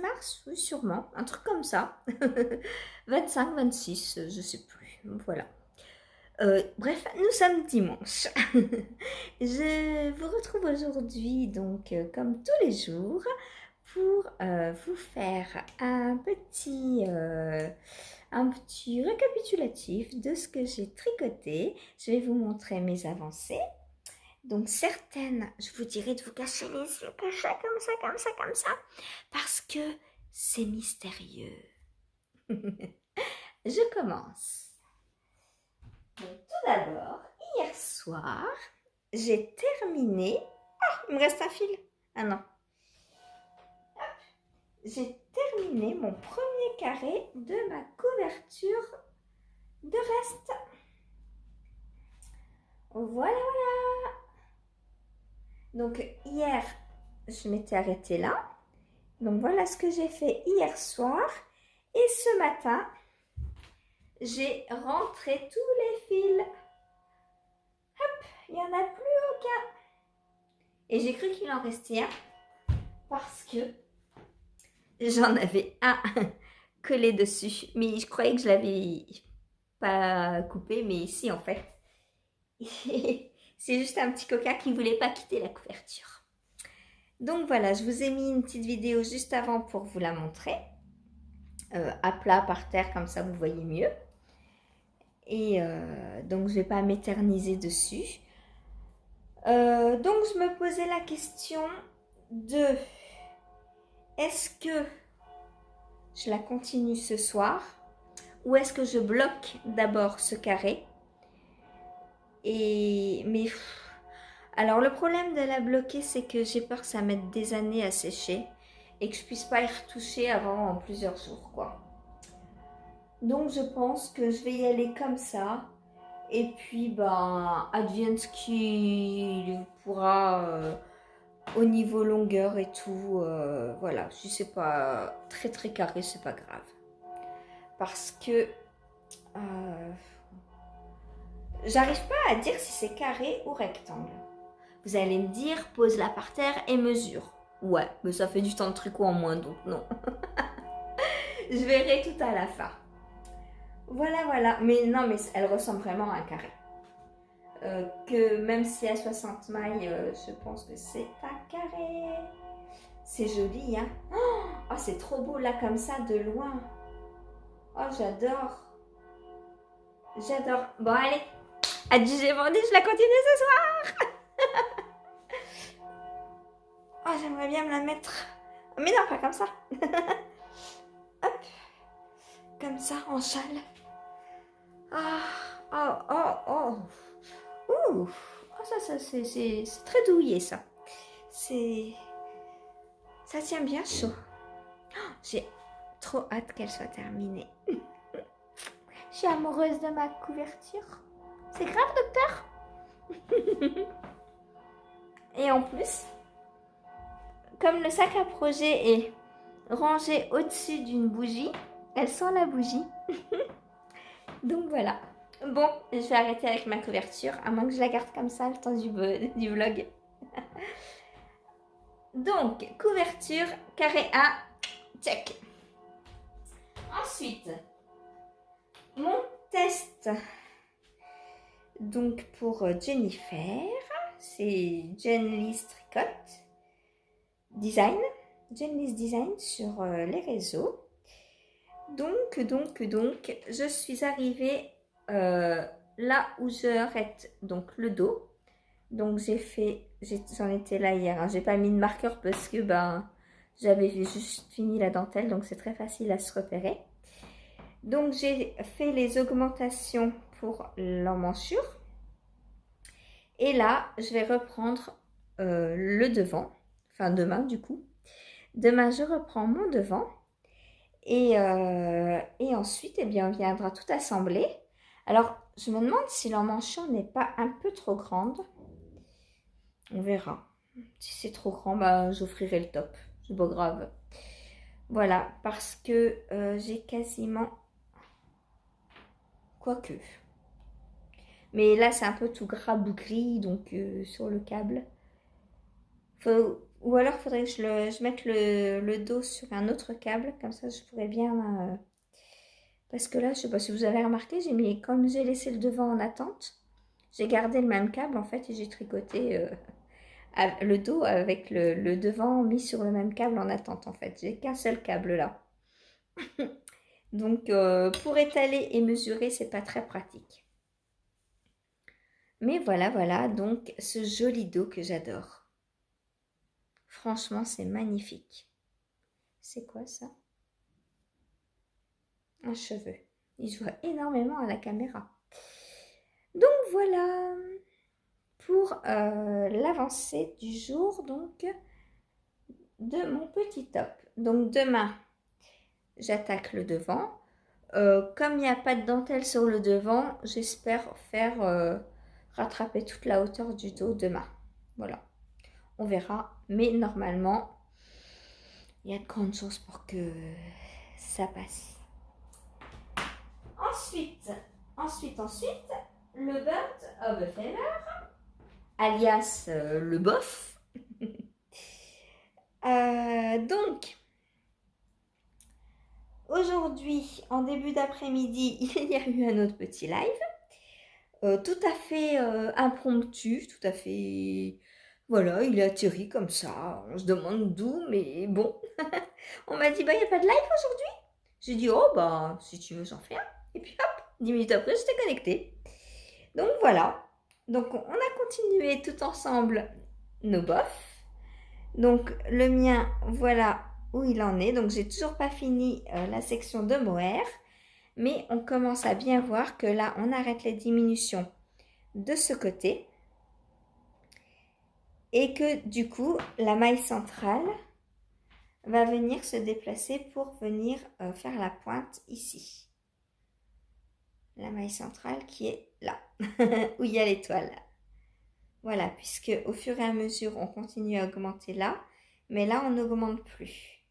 mars, oui, sûrement, un truc comme ça. 25, 26, je sais plus. Voilà. Bref, nous sommes dimanche. Je vous retrouve aujourd'hui, donc, comme tous les jours, pour vous faire un petit récapitulatif de ce que j'ai tricoté. Je vais vous montrer mes avancées. Donc certaines, je vous dirai de vous cacher les yeux, comme ça, comme ça, parce que c'est mystérieux. Je commence. Donc, tout d'abord, hier soir, j'ai terminé... Ah, il me reste un fil. Ah non. J'ai terminé mon premier carré de ma couverture de reste. Voilà, voilà. Donc hier, je m'étais arrêtée là. Donc voilà ce que j'ai fait hier soir. Et ce matin, j'ai rentré tous les fils. Hop, il n'y en a plus aucun. Et j'ai cru qu'il en restait un parce que j'en avais un collé dessus. Mais je croyais que je l'avais pas coupé, mais ici en fait. C'est juste un petit coquin qui ne voulait pas quitter la couverture. Donc voilà, je vous ai mis une petite vidéo juste avant pour vous la montrer. À plat par terre, comme ça vous voyez mieux. Et donc je ne vais pas m'éterniser dessus. Donc je me posais la question de est-ce que je la continue ce soir ou est-ce que je bloque d'abord ce carré. Mais alors le problème de la bloquer, c'est que j'ai peur que ça mette des années à sécher et que je puisse pas y retoucher avant plusieurs jours, quoi. Donc je pense que je vais y aller comme ça. Et puis advienne ce qui pourra au niveau longueur et tout. Voilà, si c'est pas très très carré, c'est pas grave. Parce que j'arrive pas à dire si c'est carré ou rectangle. Vous allez me dire, pose-la par terre et mesure. Ouais, mais ça fait du temps de tricot en moins, donc non. Je verrai tout à la fin. Voilà, voilà. Mais non, mais elle ressemble vraiment à un carré. Que même si à 60 mailles, je pense que c'est un carré. C'est joli, hein. Oh, c'est trop beau là, comme ça, de loin. Oh, j'adore. J'adore. Bon, allez. Adieu, j'ai vendu, je la continue ce soir. Oh, j'aimerais bien me la mettre. Mais non, pas comme ça. Hop. Comme ça, en châle. Ah, oh, oh, oh. Ouh. Oh, ça c'est très douillet, ça. Ça tient bien chaud. Oh, j'ai trop hâte qu'elle soit terminée. Je suis amoureuse de ma couverture. C'est grave, docteur? Et en plus, comme le sac à projet est rangé au-dessus d'une bougie, elle sent la bougie. Donc voilà. Bon, je vais arrêter avec ma couverture, à moins que je la garde comme ça le temps du vlog. Donc, couverture, carré A, check. Ensuite, mon test. Donc pour Jennifer, c'est Jenly's Tricot Design. Jenly's Design sur les réseaux. Donc, je suis arrivée là où je arrête donc le dos, donc j'en étais là hier, hein. J'ai pas mis de marqueur parce que ben j'avais juste fini la dentelle, donc c'est très facile à se repérer. Donc j'ai fait les augmentations pour l'emmanchure. Et là, je vais reprendre le devant, enfin demain du coup. Demain, je reprends mon devant et ensuite, eh bien, on viendra tout assembler. Alors, je me demande si l'emmanchure n'est pas un peu trop grande. On verra. Si c'est trop grand, bah, j'offrirai le top. C'est pas grave. Voilà, parce que j'ai quasiment... Quoique. Mais là, c'est un peu tout gris, donc sur le câble. Ou alors, il faudrait que je mette le dos sur un autre câble. Comme ça, je pourrais bien... parce que là, je sais pas si vous avez remarqué, comme j'ai laissé le devant en attente, j'ai gardé le même câble en fait et j'ai tricoté le dos avec le devant mis sur le même câble en attente en fait. J'ai qu'un seul câble là. Donc, pour étaler et mesurer, c'est pas très pratique. Mais voilà, voilà, donc ce joli dos que j'adore. Franchement, c'est magnifique. C'est quoi ça? Un cheveu. Il se voit énormément à la caméra. Donc voilà pour l'avancée du jour donc de mon petit top. Donc demain, j'attaque le devant. Comme il n'y a pas de dentelle sur le devant, j'espère faire rattraper toute la hauteur du dos demain. Voilà, on verra. Mais normalement, il y a de grandes chances pour que ça passe. Ensuite, le bird of a feather, alias le bof. Donc, aujourd'hui, en début d'après-midi, il y a eu un autre petit live, tout à fait impromptu, tout à fait... Voilà, il est atterri comme ça, on se demande d'où, mais bon. On m'a dit, bah, il n'y a pas de live aujourd'hui. J'ai dit, oh, bah, si tu veux, j'en fais un. Et puis hop, 10 minutes après, j'étais connectée. Donc voilà, donc on a continué tout ensemble nos bofs. Donc le mien, voilà où il en est. Donc j'ai toujours pas fini la section de mohair, mais on commence à bien voir que là on arrête les diminutions de ce côté et que du coup la maille centrale va venir se déplacer pour venir faire la pointe ici. La maille centrale qui est là, où il y a l'étoile. Voilà, puisque au fur et à mesure, on continue à augmenter là, mais là, on n'augmente plus.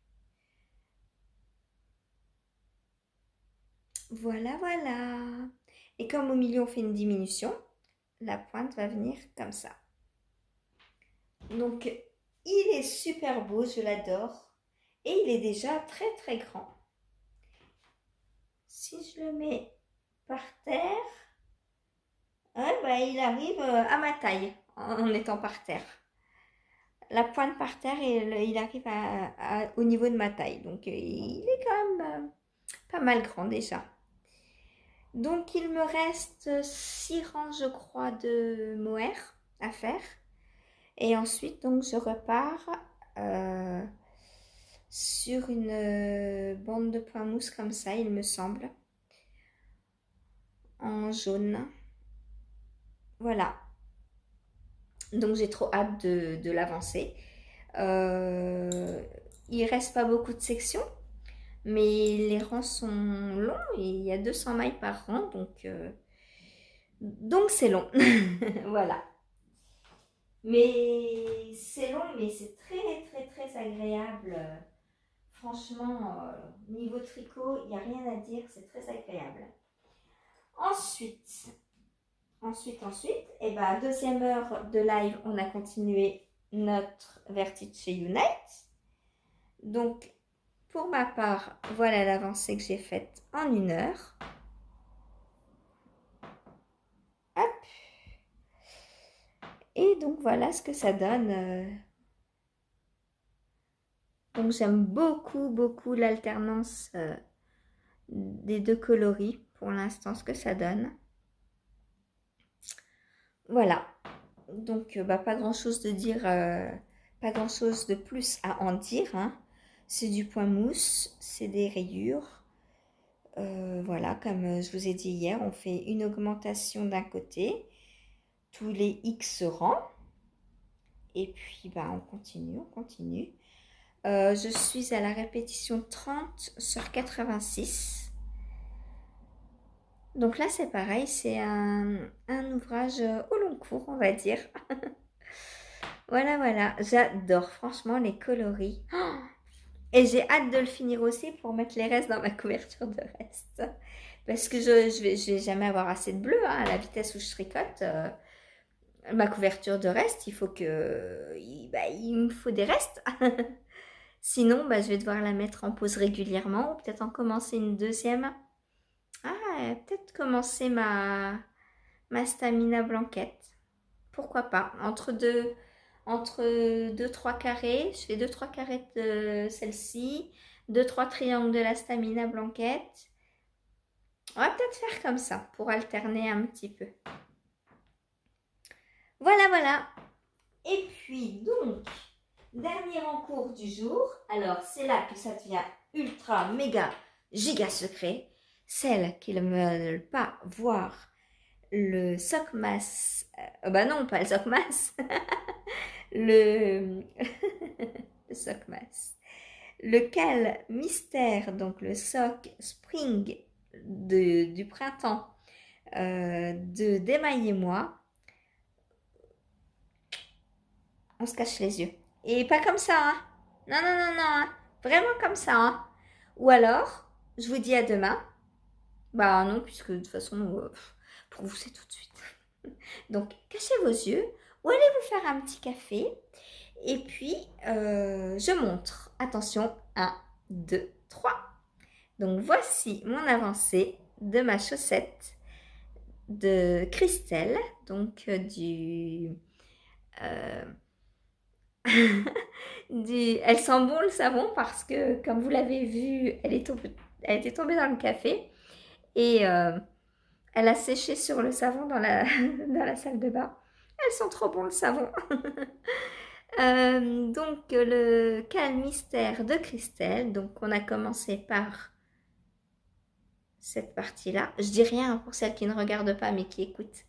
Voilà, voilà. Et comme au milieu, on fait une diminution, la pointe va venir comme ça. Donc, il est super beau, je l'adore. Et il est déjà très, très grand. Si je le mets par terre, bah, il arrive à ma taille en étant par terre. La pointe par terre et il arrive au niveau de ma taille. Donc il est quand même pas mal grand déjà. Donc il me reste 6 rangs je crois de mohair à faire. Et ensuite donc je repars sur une bande de point mousse comme ça il me semble. En jaune. Voilà. Donc j'ai trop hâte de l'avancer. Il reste pas beaucoup de sections, mais les rangs sont longs et il y a 200 mailles par rang, donc c'est long. Voilà. Mais c'est long, mais c'est très très très agréable. Franchement, niveau tricot, il n'y a rien à dire, c'est très agréable. Ensuite, et ben, deuxième heure de live, on a continué notre Vertice Unite. Donc, pour ma part, voilà l'avancée que j'ai faite en 1 heure. Hop. Et donc, voilà ce que ça donne. Donc, j'aime beaucoup, beaucoup l'alternance des deux coloris pour l'instant, ce que ça donne. Voilà. Donc, pas grand-chose de dire, pas grand-chose de plus à en dire, hein. C'est du point mousse, c'est des rayures. Voilà, comme je vous ai dit hier, on fait une augmentation d'un côté, tous les X rangs. Et puis, on continue, on continue. Je suis à la répétition 30 sur 86. Donc là, c'est pareil, c'est un ouvrage au long cours, on va dire. Voilà, voilà, j'adore franchement les coloris. Oh, et j'ai hâte de le finir aussi pour mettre les restes dans ma couverture de reste. Parce que je vais jamais avoir assez de bleu, hein, à la vitesse où je tricote. Ma couverture de reste, il faut il me faut des restes. Sinon, je vais devoir la mettre en pause régulièrement ou peut-être en commencer une deuxième. Peut-être commencer ma stamina blanquette. Pourquoi pas? Entre deux, trois carrés, je fais deux, trois carrés de celle-ci, deux, trois triangles de la stamina blanquette. On va peut-être faire comme ça pour alterner un petit peu. Voilà, voilà. Et puis, donc, dernier en cours du jour. Alors, c'est là que ça devient ultra, méga, giga secret. Celles qui ne veulent pas voir le Sockmas. Non, pas le Sockmas. le, le Sockmas. Lequel mystère, donc le sock spring du printemps de Démaillez-moi. On se cache les yeux. Et pas comme ça, hein. Non, non, non, non, hein. Vraiment comme ça, hein. Ou alors, je vous dis à demain. Non, puisque de toute façon, pour vous, c'est tout de suite. Donc, cachez vos yeux ou allez vous faire un petit café. Et puis, je montre. Attention, 1, 2, 3. Donc, voici mon avancée de ma chaussette de Christelle. Donc, Elle sent bon le savon parce que, comme vous l'avez vu, elle était tombée dans le café et elle a séché sur le savon dans dans la salle de bain. Elle sent trop bon le savon. Donc, le calme mystère de Christelle. Donc, on a commencé par cette partie-là. Je dis rien pour celles qui ne regardent pas mais qui écoutent.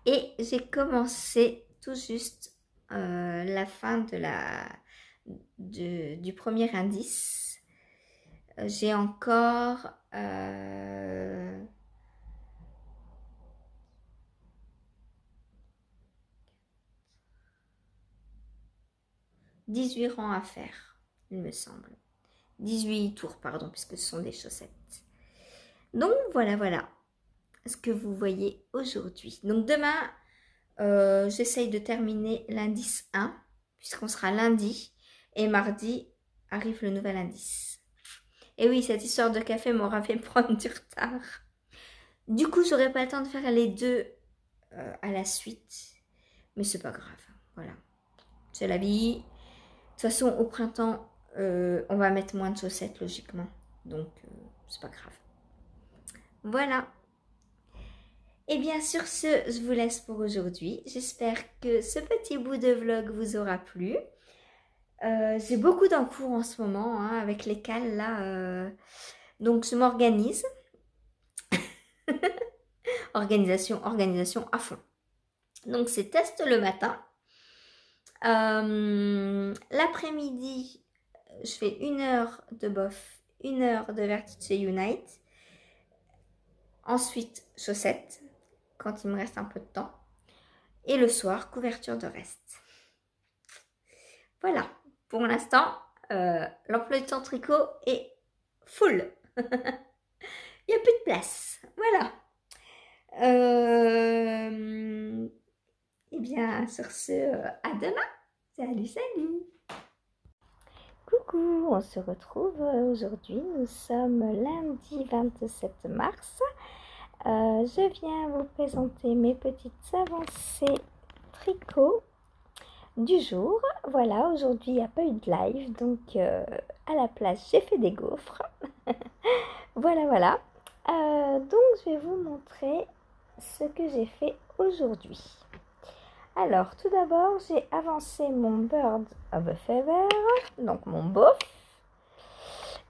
Et j'ai commencé tout juste la fin du premier indice. J'ai encore 18 rangs à faire, il me semble. 18 tours, pardon, puisque ce sont des chaussettes. Donc, voilà, voilà ce que vous voyez aujourd'hui. Donc, demain, j'essaye de terminer l'indice 1, puisqu'on sera lundi. Et mardi, arrive le nouvel indice. Et oui, cette histoire de café m'aura fait prendre du retard. Du coup, j'aurai pas le temps de faire les deux à la suite. Mais c'est pas grave. Voilà. C'est la vie. De toute façon, au printemps, on va mettre moins de chaussettes, logiquement. Donc, c'est pas grave. Voilà. Et bien, sur ce, je vous laisse pour aujourd'hui. J'espère que ce petit bout de vlog vous aura plu. J'ai beaucoup d'encours en ce moment, hein, avec les cales, là. Donc, je m'organise. Organisation à fond. Donc, c'est test le matin. L'après-midi, je fais 1 heure de bof, 1 heure de Vertice Unite. Ensuite, chaussettes, quand il me reste un peu de temps. Et le soir, couverture de reste. Voilà, pour l'instant, l'emploi du temps tricot est full. Il n'y a plus de place. Voilà. Et bien, sur ce, à demain. Salut, salut. Coucou, on se retrouve aujourd'hui. Nous sommes lundi 27 mars. Je viens vous présenter mes petites avancées tricot du jour. Voilà, aujourd'hui il n'y a pas eu de live, donc à la place j'ai fait des gaufres. Voilà, voilà. Donc je vais vous montrer ce que j'ai fait aujourd'hui. Alors, tout d'abord, j'ai avancé mon Bird of a Feather, donc mon bof.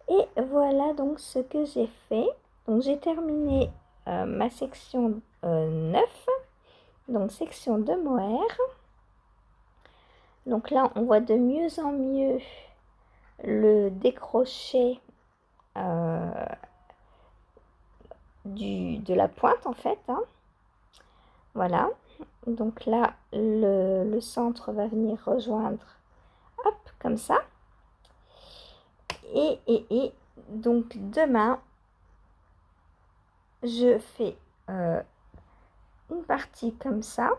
Et voilà donc ce que j'ai fait. Donc, j'ai terminé ma section 9, donc section de mohair. Donc là, on voit de mieux en mieux le décroché de la pointe en fait. Hein. Voilà. Donc là, le centre va venir rejoindre, hop, comme ça. Et donc demain, je fais une partie comme ça,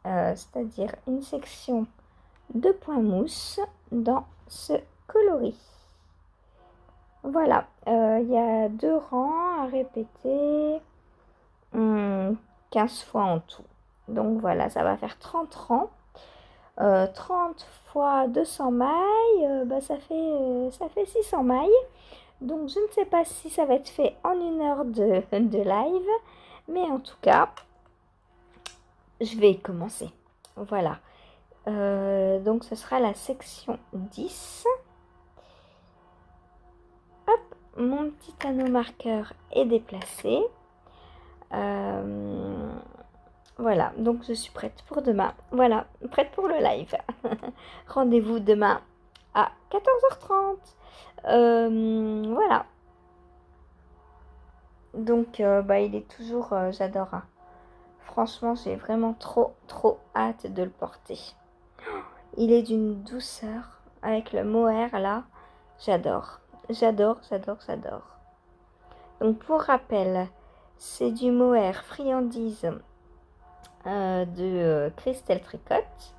c'est-à-dire une section de point mousse dans ce coloris. Voilà, il y a 2 rangs à répéter, 15 fois en tout. Donc voilà, ça va faire 30 rangs. 30 fois 200 mailles, ça fait 600 mailles. Donc je ne sais pas si ça va être fait en 1 heure de live, mais en tout cas, je vais commencer. Voilà. Donc ce sera la section 10. Hop, mon petit anneau marqueur est déplacé. Voilà, donc je suis prête pour demain. Voilà, prête pour le live. Rendez-vous demain à 14h30. Voilà. Donc, il est toujours, j'adore. Hein. Franchement, j'ai vraiment trop hâte de le porter. Il est d'une douceur avec le mohair là. J'adore. J'adore. Donc, pour rappel, c'est du mohair friandise de Christelle Tricotte.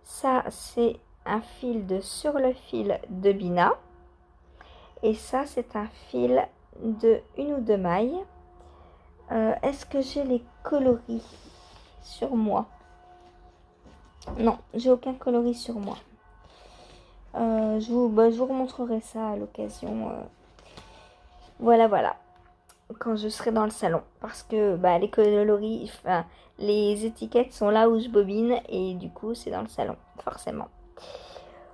Ça, c'est un fil de sur le fil de Bina. Et ça, c'est un fil de 1 ou 2 mailles. Est-ce que j'ai les coloris sur moi? Non, j'ai aucun coloris sur moi. Je vous remontrerai ça à l'occasion. Voilà. Quand je serai dans le salon. Parce que les coloris, enfin, les étiquettes sont là où je bobine. Et du coup, c'est dans le salon, forcément.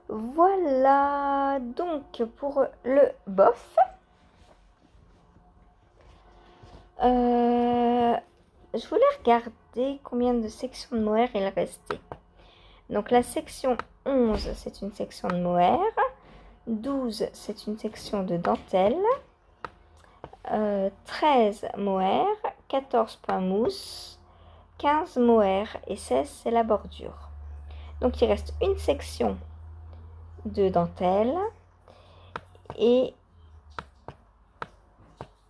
Voilà, donc pour le bof. Je voulais regarder combien de sections de mohair il restait. Donc la section 11, c'est une section de mohair. 12, c'est une section de dentelle. 13 mohair, 14 points mousse, 15 mohair et 16, c'est la bordure. Donc il reste une section de dentelle et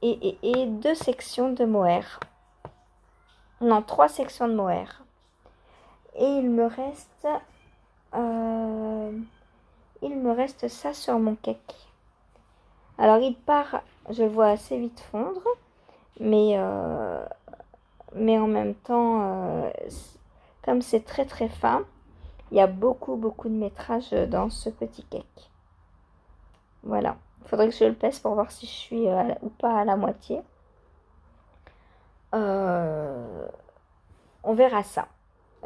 2 sections de mohair. Non, 3 sections de mohair. Et il me reste ça sur mon cake. Alors il part, je le vois assez vite fondre, mais en même temps, comme c'est très fin, il y a beaucoup de métrage dans ce petit cake. Voilà, il faudrait que je le pèse pour voir si je suis ou pas à la moitié. On verra ça.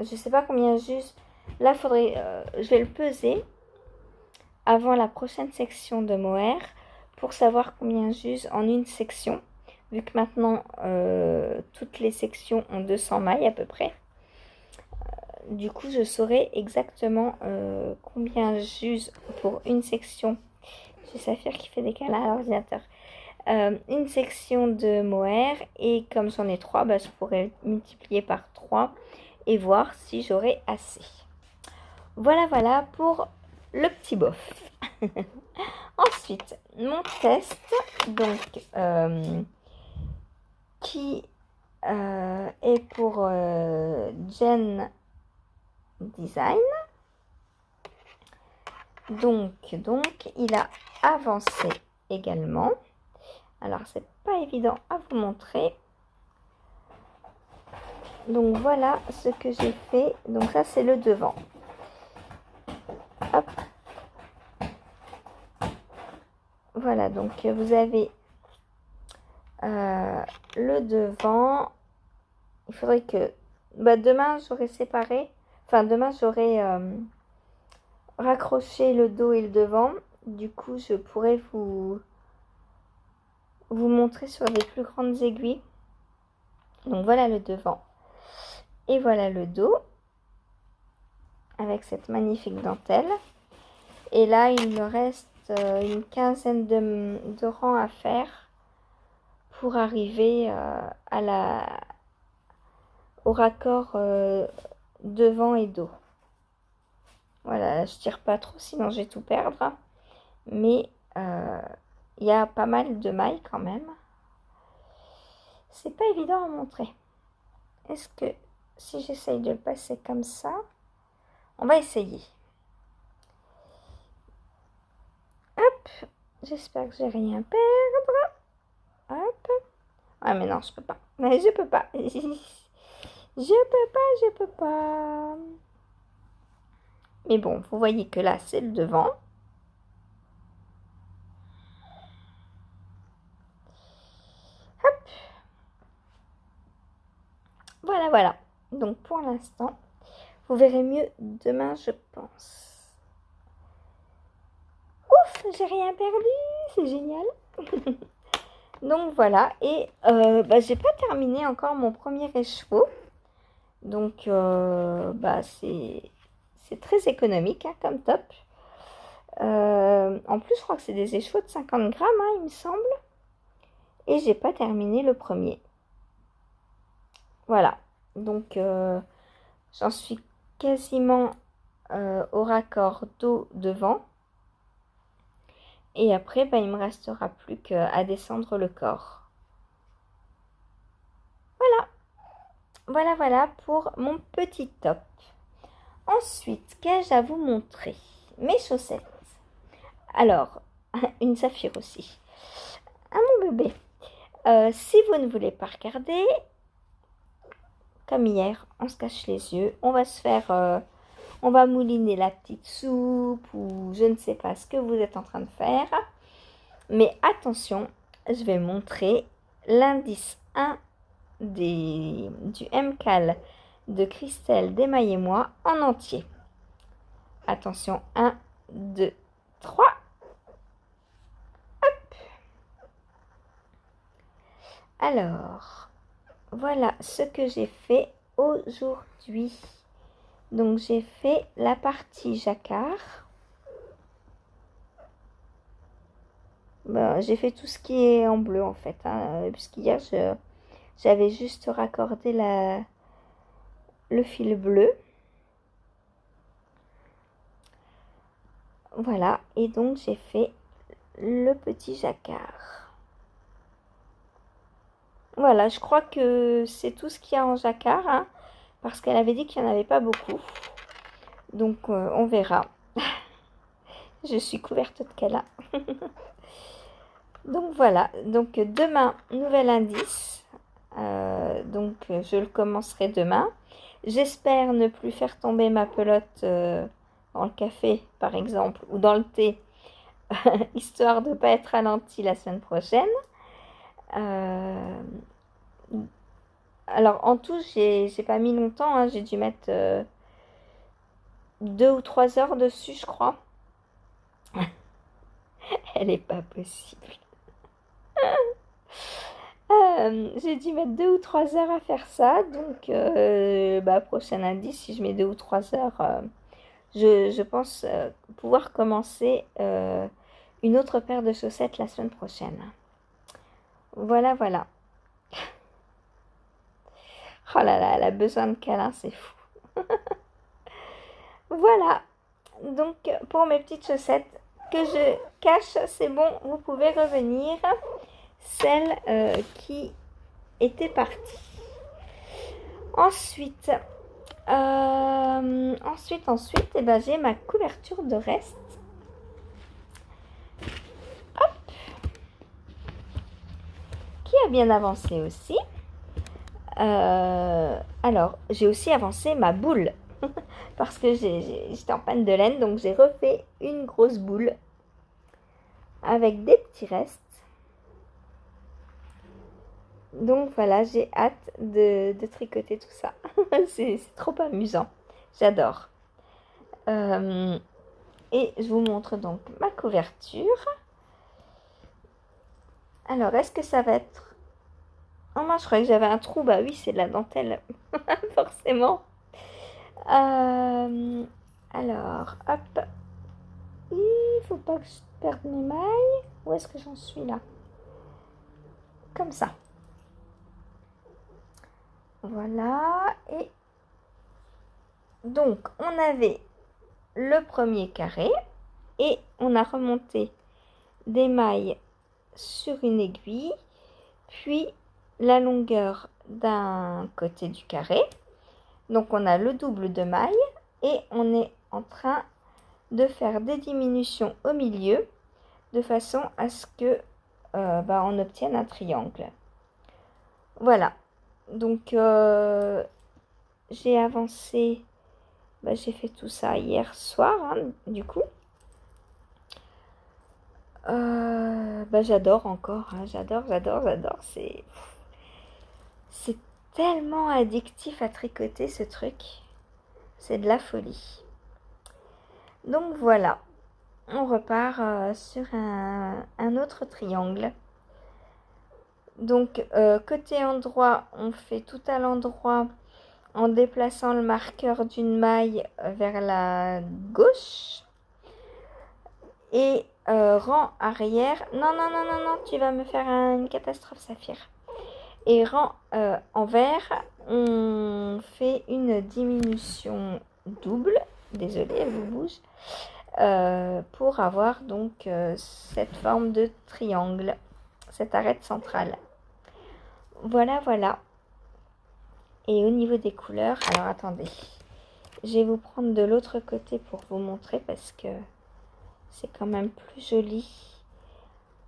Je sais pas combien juste. Là, je vais le peser avant la prochaine section de mohair pour savoir combien j'use en une section. Vu que maintenant, toutes les sections ont 200 mailles à peu près. Du coup, je saurai exactement combien j'use pour une section. J'ai Saphir qui fait des câlins à l'ordinateur. Une section de mohair. Et comme j'en ai 3, je pourrais multiplier par 3 et voir si j'aurai assez. Voilà pour le petit bof. Ensuite, mon test, donc, qui est pour Jen Design. Donc, il a avancé également. Alors, c'est pas évident à vous montrer. Donc, voilà ce que j'ai fait. Donc, ça, c'est le devant. Hop. Voilà, donc vous avez le devant il faudrait que... Bah, demain, j'aurai séparé. Enfin, demain, j'aurai raccroché le dos et le devant. Du coup, je pourrais vous montrer sur des plus grandes aiguilles. Donc, voilà le devant. Et voilà le dos. Avec cette magnifique dentelle. Et là, il me reste une quinzaine de rangs à faire pour arriver au raccord devant et dos. Voilà, je tire pas trop, sinon je vais tout perdre. Mais il y a pas mal de mailles quand même. C'est pas évident à montrer. Est-ce que si j'essaye de le passer comme ça, on va essayer. Hop, j'espère que j'ai rien perdre. Hop. Ah mais non, je peux pas. Je peux pas. Je peux pas. Mais bon, vous voyez que là, c'est le devant. Hop. Voilà, voilà. Donc pour l'instant, vous verrez mieux demain, je pense. Ouf, j'ai rien perdu. C'est génial. Donc voilà. Et j'ai pas terminé encore mon premier écheveau. Donc c'est très économique hein, comme top. En plus, je crois que c'est des écheveaux de 50 grammes, hein, il me semble. Et j'ai pas terminé le premier. Voilà. Donc, j'en suis quasiment au raccord dos devant. Et après, il me restera plus qu'à descendre le corps. Voilà. Voilà, voilà pour mon petit top. Ensuite, qu'ai-je à vous montrer? Mes chaussettes. Alors, une saphir aussi. Ah mon bébé. Si vous ne voulez pas regarder, comme hier, on se cache les yeux. On va se faire... on va mouliner la petite soupe ou je ne sais pas ce que vous êtes en train de faire. Mais attention, je vais montrer l'indice 1 du MCAL de Christelle Desmailles-moi en entier. Attention, 1, 2, 3. Hop. Alors, voilà ce que j'ai fait aujourd'hui. Donc, j'ai fait la partie jacquard. J'ai fait tout ce qui est en bleu en fait. Hein, puisqu'hier, j'avais juste raccordé le fil bleu. Voilà, et donc j'ai fait le petit jacquard. Voilà, je crois que c'est tout ce qu'il y a en jacquard, hein, parce qu'elle avait dit qu'il n'y en avait pas beaucoup. Donc on verra. Je suis couverte de cala. Donc voilà, donc demain, nouvel indice. Donc je le commencerai demain. J'espère ne plus faire tomber ma pelote dans le café, par exemple, ou dans le thé, histoire de ne pas être ralentie la semaine prochaine. Alors, en tout, j'ai pas mis longtemps. Hein, j'ai dû mettre 2 ou 3 heures dessus, je crois. Elle est pas possible. J'ai dû mettre 2 ou 3 heures à faire ça. Donc, prochain indice, si je mets 2 ou 3 heures, je pense pouvoir commencer une autre paire de chaussettes la semaine prochaine. Voilà, voilà. Oh là là, elle a besoin de câlins, c'est fou. Voilà. Donc, pour mes petites chaussettes que je cache, c'est bon, vous pouvez revenir. Celle qui était partie. Ensuite, j'ai ma couverture de reste. Hop. Qui a bien avancé aussi. Alors, j'ai aussi avancé ma boule. Parce que j'étais en panne de laine, donc j'ai refait une grosse boule. Avec des petits restes. Donc voilà, j'ai hâte de tricoter tout ça. C'est trop amusant. J'adore. Euh, et je vous montre donc ma couverture. Alors, est-ce que ça va être... Oh mince, je croyais que j'avais un trou. Bah oui, c'est de la dentelle, forcément. Euh, alors, hop. Il faut pas que je perde mes mailles. Où est-ce que j'en suis là? Comme ça. Voilà. Et donc, on avait le premier carré. Et on a remonté des mailles sur une aiguille. Puis la longueur d'un côté du carré. Donc, on a le double de mailles. Et on est en train de faire des diminutions au milieu de façon à ce que on obtienne un triangle. Voilà, donc j'ai avancé, j'ai fait tout ça hier soir, hein, du coup. J'adore encore, hein, j'adore, c'est tellement addictif à tricoter ce truc, c'est de la folie. Donc voilà, on repart sur un autre triangle. Donc côté endroit, on fait tout à l'endroit en déplaçant le marqueur d'une maille vers la gauche. Et rang arrière. Non, non, non, non, non, tu vas me faire une catastrophe, Saphir. Et rang envers, on fait une diminution double. Désolée, elle vous bouge. Pour avoir donc cette forme de triangle, cette arête centrale. Voilà, voilà. Et au niveau des couleurs, alors attendez, je vais vous prendre de l'autre côté pour vous montrer parce que c'est quand même plus joli.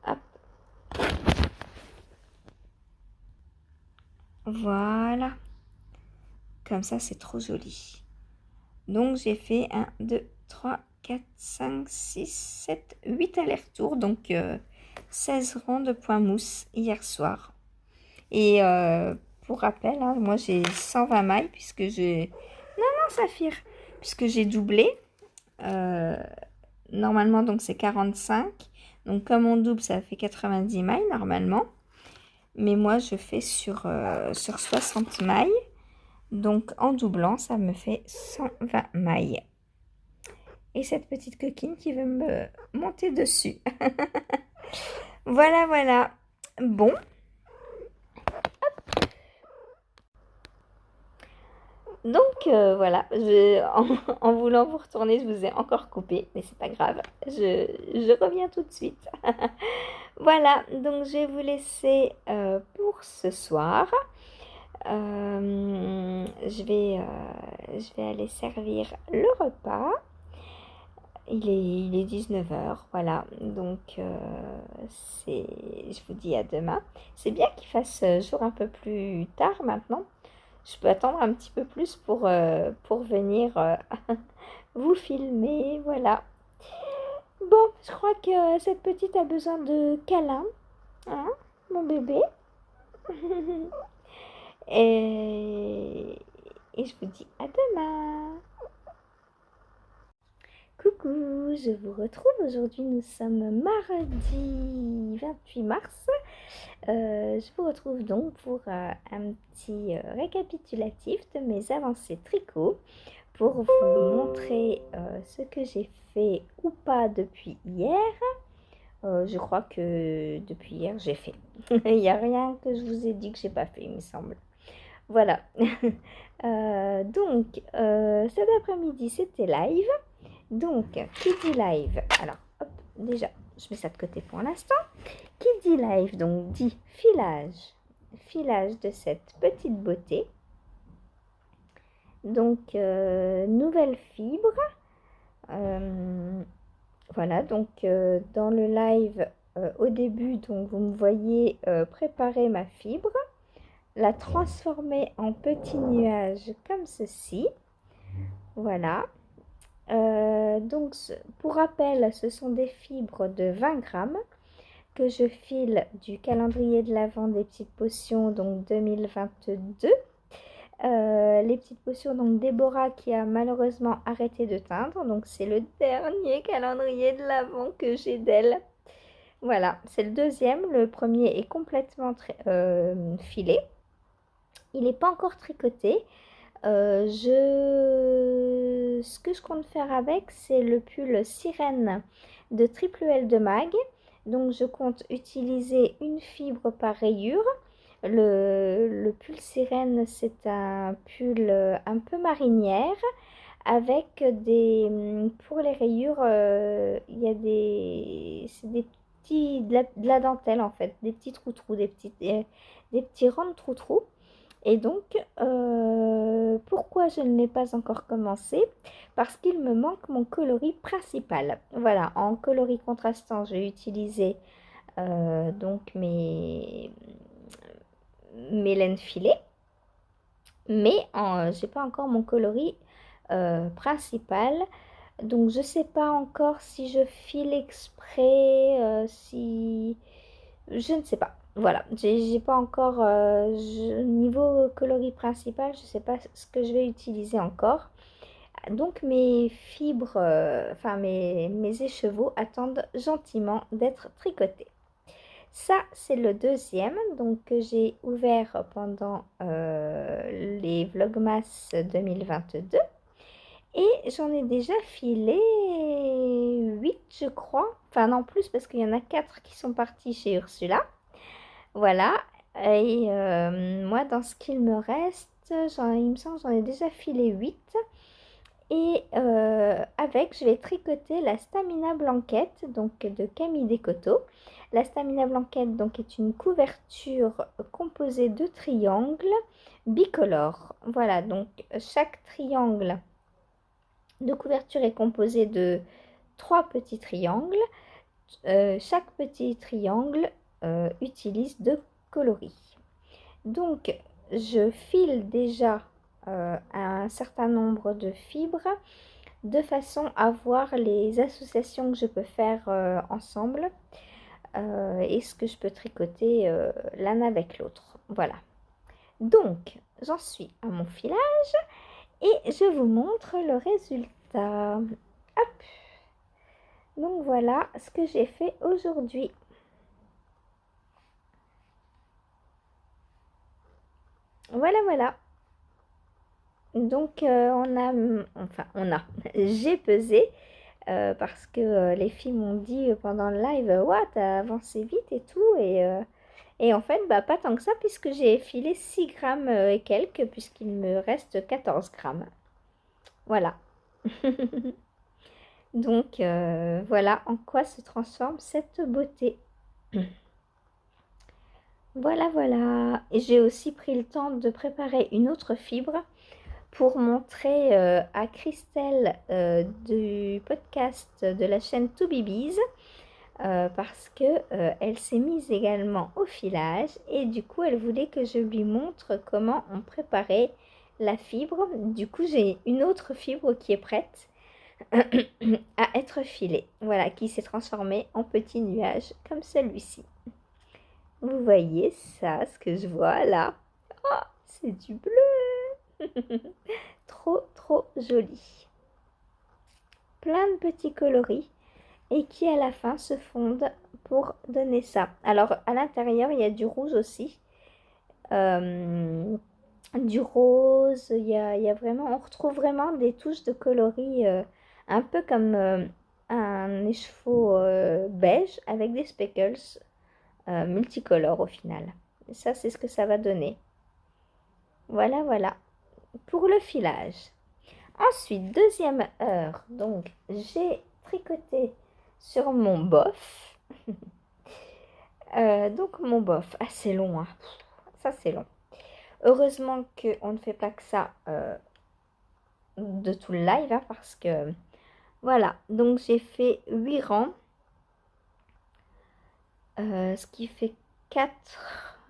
Hop. Voilà. Comme ça, c'est trop joli. Donc, j'ai fait 1, 2, 3, 4, 5, 6, 7, 8 allers-retours. Donc, 16 rangs de points mousse hier soir. Et pour rappel, hein, moi, j'ai 120 mailles puisque j'ai... Non, non, Saphir. Puisque j'ai doublé. Normalement, donc, c'est 45. Donc, comme on double, ça fait 90 mailles normalement. Mais moi, je fais sur 60 mailles. Donc, en doublant, ça me fait 120 mailles. Et cette petite coquine qui veut me monter dessus. Voilà, voilà. Bon. Donc, voilà. En voulant vous retourner, je vous ai encore coupé. Mais c'est pas grave. Je reviens tout de suite. Voilà. Donc, je vais vous laisser pour ce soir. Je vais aller servir le repas. Il est 19h, voilà. Donc, je vous dis à demain. C'est bien qu'il fasse jour un peu plus tard maintenant. Je peux attendre un petit peu plus pour venir vous filmer, voilà. Bon, je crois que cette petite a besoin de câlin, hein, mon bébé. Et, et je vous dis à demain. Coucou, je vous retrouve aujourd'hui. Nous sommes mardi 28 mars. Je vous retrouve donc pour un petit récapitulatif de mes avancées tricot pour vous montrer ce que j'ai fait ou pas depuis hier. Je crois que depuis hier j'ai fait. Il n'y a rien que je vous ai dit que j'ai pas fait, il me semble. Voilà. Donc cet après-midi c'était live. Donc, qui dit live? Alors, hop, déjà, je mets ça de côté pour l'instant. Qui dit live, donc, dit filage. Filage de cette petite beauté. Donc, nouvelle fibre. Voilà, donc, dans le live, au début, donc, vous me voyez préparer ma fibre. La transformer en petits nuages comme ceci. Voilà. Donc, pour rappel, ce sont des fibres de 20 grammes. que je file du calendrier de l'Avent des petites potions, donc 2022. Les petites potions, donc Déborah qui a malheureusement arrêté de teindre. Donc c'est le dernier calendrier de l'Avent que j'ai d'elle. Voilà, c'est le deuxième. Le premier est complètement filé. Il n'est pas encore tricoté. Ce que je compte faire avec, c'est le pull sirène de Triple L de Mag. Donc je compte utiliser une fibre par rayure. Le pull sirène, c'est un pull un peu marinière avec des... Pour les rayures, il y a c'est des petits... de la dentelle en fait, des petits trous-trous, des petits ronds trous-trous. Et donc, pourquoi je ne l'ai pas encore commencé? Parce qu'il me manque mon coloris principal. Voilà, en coloris contrastant, j'ai utilisé donc mes laines filées. Mais j'ai pas encore mon coloris principal. Donc, je sais pas encore si je file exprès, si... Je ne sais pas. Voilà, j'ai pas encore niveau coloris principal, je sais pas ce que je vais utiliser encore. Donc mes fibres, enfin mes écheveaux attendent gentiment d'être tricotés. Ça, c'est le deuxième, donc que j'ai ouvert pendant les Vlogmas 2022. Et j'en ai déjà filé 8, je crois. Enfin, non, plus, parce qu'il y en a 4 qui sont partis chez Ursula. Voilà. Et moi, dans ce qu'il me reste, il me semble que j'en ai déjà filé 8. Et avec, je vais tricoter la Stamina Blanquette, donc de Camille Descoteaux. La Stamina Blanquette, donc, est une couverture composée de triangles bicolores. Voilà, donc chaque triangle de couverture est composé de 3 petits triangles. Chaque petit triangle utilise 2 coloris. Donc, je file déjà un certain nombre de fibres de façon à voir les associations que je peux faire ensemble et ce que je peux tricoter l'un avec l'autre. Voilà. Donc, j'en suis à mon filage et je vous montre le résultat. Hop. Donc voilà ce que j'ai fait aujourd'hui. Voilà, voilà. Donc j'ai pesé parce que les filles m'ont dit pendant le live, ouais, t'as avancé vite et tout. Et en fait, bah, pas tant que ça puisque j'ai filé 6 grammes et quelques puisqu'il me reste 14 grammes. Voilà. Donc voilà en quoi se transforme cette beauté. Voilà, voilà. Et j'ai aussi pris le temps de préparer une autre fibre pour montrer à Christelle du podcast de la chaîne To Babies parce que elle s'est mise également au filage et du coup elle voulait que je lui montre comment on préparait la fibre. Du coup j'ai une autre fibre qui est prête à être filée, voilà, qui s'est transformée en petit nuage comme celui-ci. Vous voyez ça, ce que je vois là? Oh, c'est du bleu. Trop, trop joli. Plein de petits coloris et qui à la fin se fondent pour donner ça. Alors à l'intérieur, il y a du rouge aussi. Du rose, il y a vraiment, on retrouve vraiment des touches de coloris un peu comme un écheveau beige avec des speckles multicolores au final. Et ça, c'est ce que ça va donner. Voilà, voilà. Pour le filage. Ensuite, deuxième heure. Donc, j'ai tricoté sur mon bof. Donc, mon bof, assez long. Hein. Ça, c'est long. Heureusement qu'on ne fait pas que ça de tout le live. Hein, parce que, voilà. Donc, j'ai fait 8 rangs. Ce qui fait 4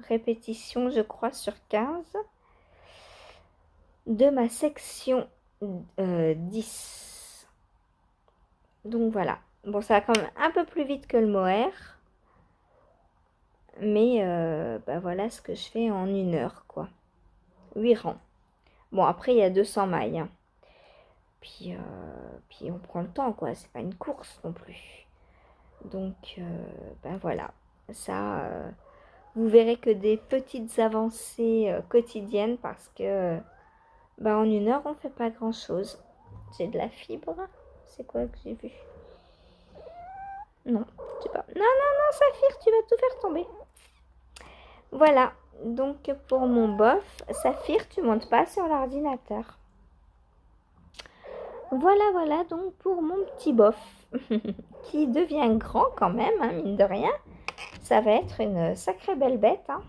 répétitions, je crois, sur 15 de ma section 10. Donc voilà. Bon, ça va quand même un peu plus vite que le mohair. Mais bah voilà ce que je fais en 1 heure, quoi. 8 rangs. Bon, après, il y a 200 mailles, hein. Puis on prend le temps, quoi. C'est pas une course non plus. Donc, ben voilà. Ça, vous verrez que des petites avancées quotidiennes parce que ben, en 1 heure, on fait pas grand-chose. J'ai de la fibre. C'est quoi que j'ai vu? Non, je sais pas. Non, non, non, Saphir, tu vas tout faire tomber. Voilà. Donc, pour mon bof, Saphir, tu montes pas sur l'ordinateur. Voilà, voilà, donc pour mon petit bof, qui devient grand quand même, hein, mine de rien. Ça va être une sacrée belle bête, hein.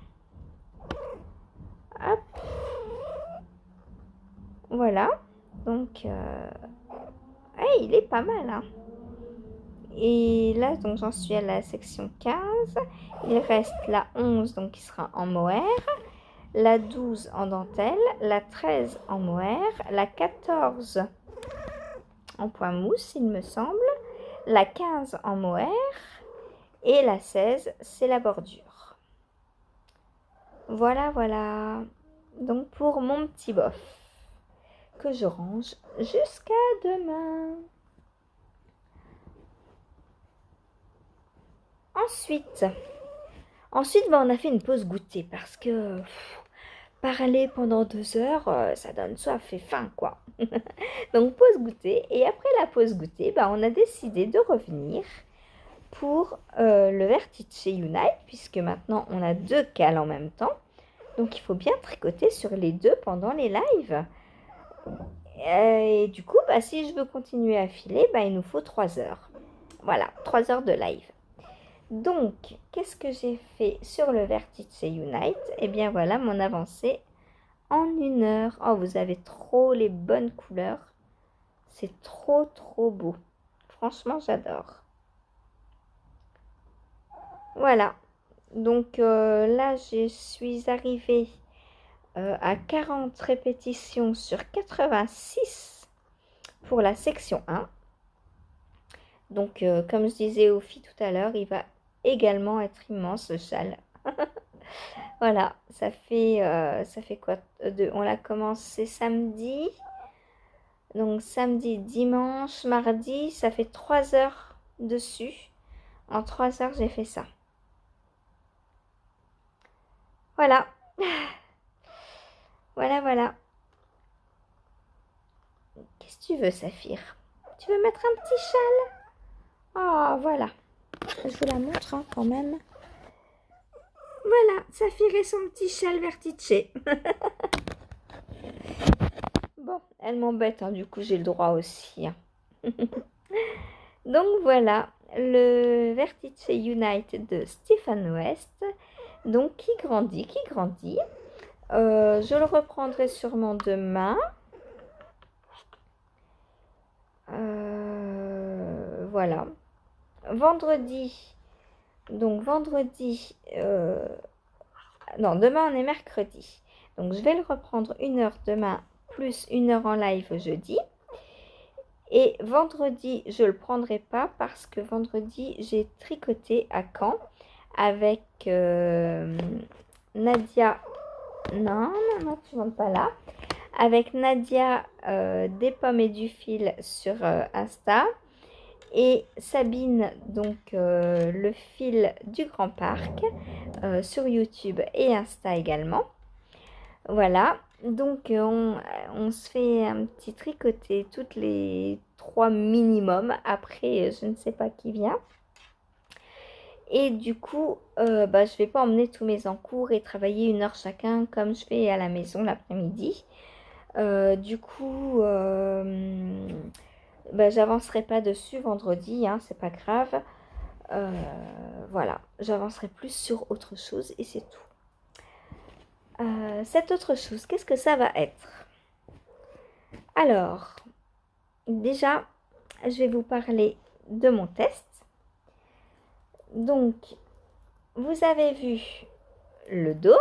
Hop. Voilà. Donc, hey, il est pas mal, hein. Et là, donc j'en suis à la section 15. Il reste la 11, donc qui sera en mohair. La 12 en dentelle. La 13 en mohair. La 14 en point mousse, il me semble. La 15 en mohair. Et la 16, c'est la bordure. Voilà, voilà. Donc pour mon petit bof, que je range jusqu'à demain. Ensuite, on a fait une pause goûter parce que parler pendant 2 heures, ça donne soif et faim, quoi. Donc pause goûter. Et après la pause goûter, bah, on a décidé de revenir pour le Vertice Unite, puisque maintenant on a 2 cales en même temps. Donc il faut bien tricoter sur les 2 pendant les lives. Et du coup, bah, si je veux continuer à filer, bah, il nous faut 3 heures. Voilà, 3 heures de live. Donc, qu'est-ce que j'ai fait sur le Vertice Unite? Eh bien voilà mon avancée en 1 heure. Oh, vous avez trop les bonnes couleurs. C'est trop trop beau. Franchement, j'adore. Voilà. Donc là, je suis arrivée à 40 répétitions sur 86 pour la section 1. Donc, comme je disais aux filles tout à l'heure, il va également être immense le châle. Voilà, ça fait quoi on l'a commencé samedi. Donc, samedi, dimanche, mardi, ça fait 3 heures dessus. En 3 heures, j'ai fait ça. Voilà. Voilà, voilà. Qu'est-ce que tu veux, Saphir? Tu veux mettre un petit châle? Oh, voilà. Je vous la montre hein, quand même. Voilà, Saphir et son petit châle Vertice. Bon, elle m'embête, hein, du coup j'ai le droit aussi. Hein. Donc voilà, le Vertice Unite de Stephen West. Donc qui grandit, qui grandit. Je le reprendrai sûrement demain. Voilà. Vendredi. Donc vendredi. Non, demain on est mercredi. Donc je vais le reprendre 1 heure demain, plus 1 heure en live jeudi. Et vendredi, je ne le prendrai pas parce que vendredi, j'ai tricoté à Caen avec Nadia. Non, non, non, tu ne montes pas là. Avec Nadia des pommes et du fil sur Insta. Et Sabine, donc le fil du Grand Parc sur YouTube et Insta également. Voilà, donc on se fait un petit tricoté toutes les 3 minimum. Après, je ne sais pas qui vient. Et du coup, bah, je ne vais pas emmener tous mes encours et travailler 1 heure chacun comme je fais à la maison l'après-midi. Du coup, bah, j'avancerai pas dessus vendredi, hein, c'est pas grave. Voilà, j'avancerai plus sur autre chose et c'est tout. Cette autre chose, qu'est-ce que ça va être? Alors, déjà, je vais vous parler de mon test. Donc, vous avez vu le dos.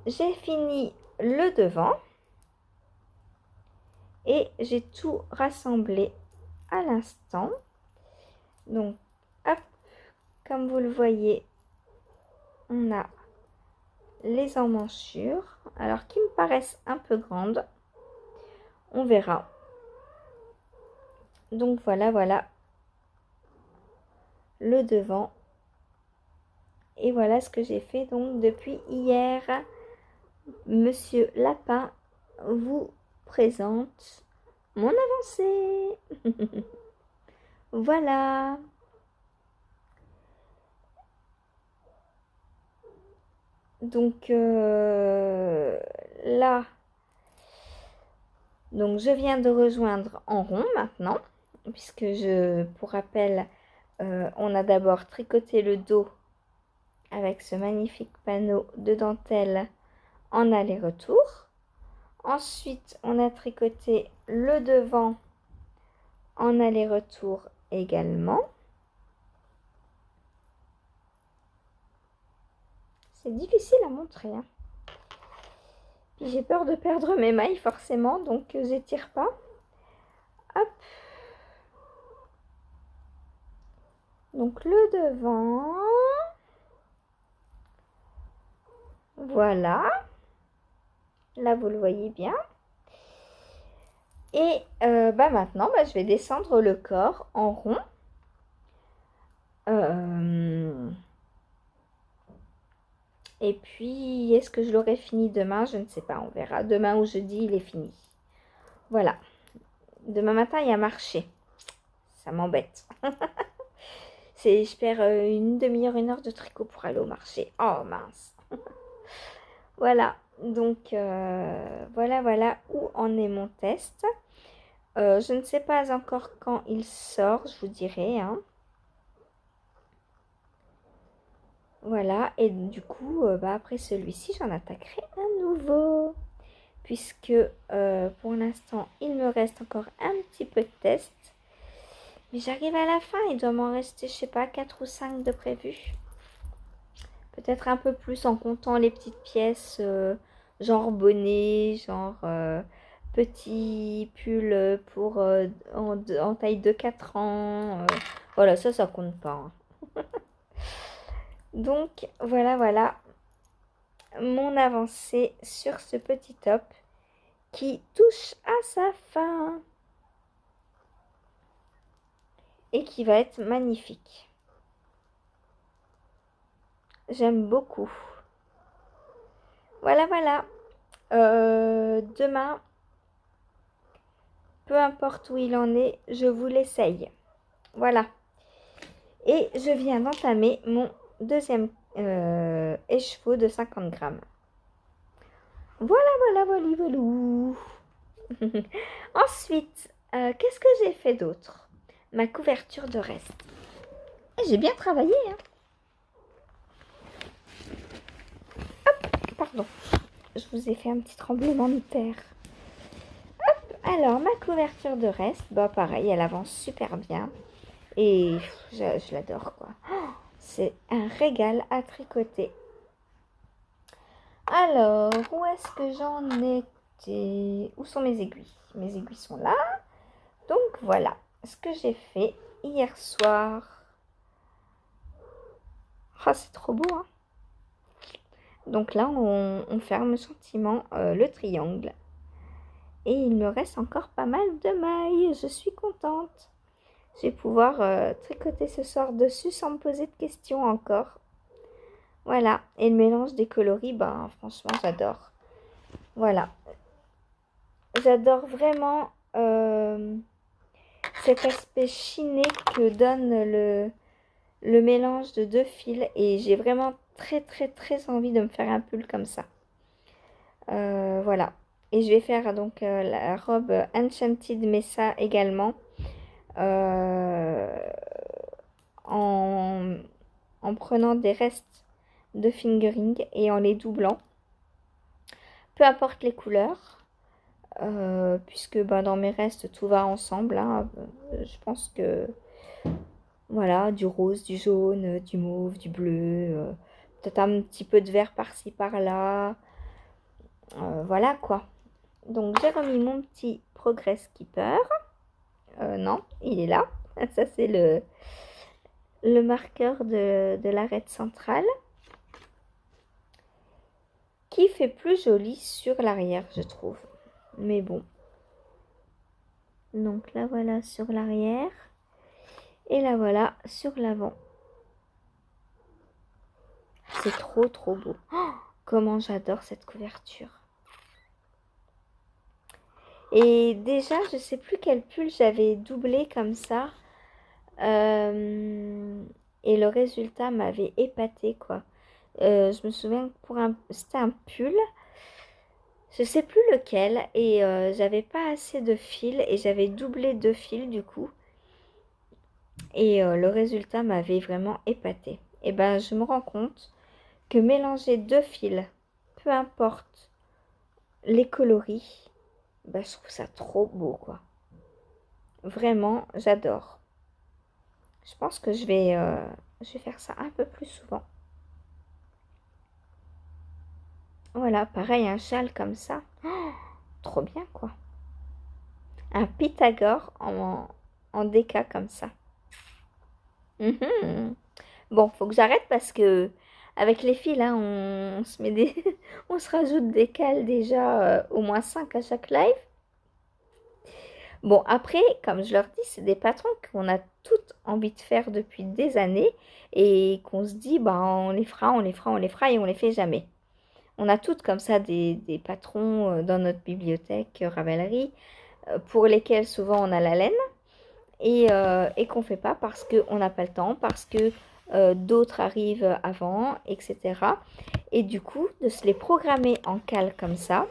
J'ai fini le devant. Et j'ai tout rassemblé à l'instant. Donc, comme vous le voyez, on a les emmanchures, alors qui me paraissent un peu grandes. On verra. Donc voilà le devant. Et voilà ce que j'ai fait donc depuis hier. Monsieur Lapin vous présente mon avancée. Voilà. Donc là, donc je viens de rejoindre en rond maintenant, puisque pour rappel, on a d'abord tricoté le dos avec ce magnifique panneau de dentelle en aller-retour. Ensuite, on a tricoté le devant en aller-retour également. C'est difficile à montrer, hein. Puis j'ai peur de perdre mes mailles forcément, donc j'étire pas. Hop. Donc le devant. Voilà. Là, vous le voyez bien. Et maintenant, je vais descendre le corps en rond. Et puis, est-ce que je l'aurai fini demain? Je ne sais pas, on verra. Demain ou jeudi, il est fini. Voilà. Demain matin, il y a marché. Ça m'embête. Je perds une demi-heure, 1 heure de tricot pour aller au marché. Oh, mince. Voilà. Donc, voilà où en est mon test. Je ne sais pas encore quand il sort, je vous dirai, hein. Voilà, et du coup, après celui-ci, j'en attaquerai un nouveau. Puisque pour l'instant, il me reste encore un petit peu de test. Mais j'arrive à la fin, il doit m'en rester, je sais pas, 4 ou 5 de prévu. Peut-être un peu plus en comptant les petites pièces, genre bonnet, genre petit pull pour en taille de 4 ans. Voilà, ça compte pas, hein. Donc, voilà mon avancée sur ce petit top qui touche à sa fin et qui va être magnifique. J'aime beaucoup. Voilà. Demain, peu importe où il en est, je vous l'essaye. Voilà. Et je viens d'entamer mon deuxième écheveau de 50 grammes. Voilà. Ensuite, qu'est-ce que j'ai fait d'autre? Ma couverture de reste. J'ai bien travaillé, hein. Hop, pardon. Je vous ai fait un petit tremblement de terre. Hop, alors ma couverture de reste, pareil, elle avance super bien. Et je l'adore, quoi. Oh, c'est un régal à tricoter. Alors, où est-ce que j'en étais? Où sont mes aiguilles? Mes aiguilles sont là. Donc voilà ce que j'ai fait hier soir. Oh, c'est trop beau, hein. Donc là, on ferme gentiment le triangle. Et il me reste encore pas mal de mailles. Je suis contente. Je vais pouvoir tricoter ce soir dessus sans me poser de questions encore. Voilà. Et le mélange des coloris, franchement, j'adore. Voilà. J'adore vraiment cet aspect chiné que donne le mélange de 2 fils. Et j'ai vraiment très envie de me faire un pull comme ça. Voilà. Et je vais faire donc la robe Enchanted Mesa également. En prenant des restes de fingering et en les doublant. Peu importe les couleurs. Puisque dans mes restes, tout va ensemble, hein. Je pense que... Voilà, du rose, du jaune, du mauve, du bleu. Peut-être un petit peu de vert par-ci, par-là. Voilà quoi. Donc j'ai remis mon petit Progress Keeper. Non, il est là. Ça c'est le marqueur de l'arête centrale qui fait plus joli sur l'arrière, je trouve. Mais bon. Donc là, voilà sur l'arrière. Et là, voilà sur l'avant. C'est trop, trop beau. Oh, comment j'adore cette couverture. Et déjà, je sais plus quel pull j'avais doublé comme ça. Et le résultat m'avait épaté, quoi. Je me souviens que c'était un pull. Je sais plus lequel. Et j'avais pas assez de fil. Et j'avais doublé 2 fils, du coup. Et le résultat m'avait vraiment épaté. Et ben, je me rends compte que mélanger 2 fils, peu importe les coloris, ben, je trouve ça trop beau, quoi. Vraiment, j'adore. Je pense que je vais faire ça un peu plus souvent. Voilà, pareil, un châle comme ça. Oh, trop bien, quoi. Un Pythagore en déca comme ça. Mhm. Bon, faut que j'arrête parce que avec les filles, là, on se met des... on se rajoute des cales déjà au moins 5 à chaque live. Bon, après, comme je leur dis, c'est des patrons qu'on a toutes envie de faire depuis des années et qu'on se dit, bah, on les fera, on les fera, on les fera et on les fait jamais. On a toutes comme ça des patrons dans notre bibliothèque Ravelry pour lesquels souvent on a la laine et qu'on ne fait pas parce qu'on n'a pas le temps, parce que d'autres arrivent avant, etc. Et du coup, de se les programmer en cale comme ça,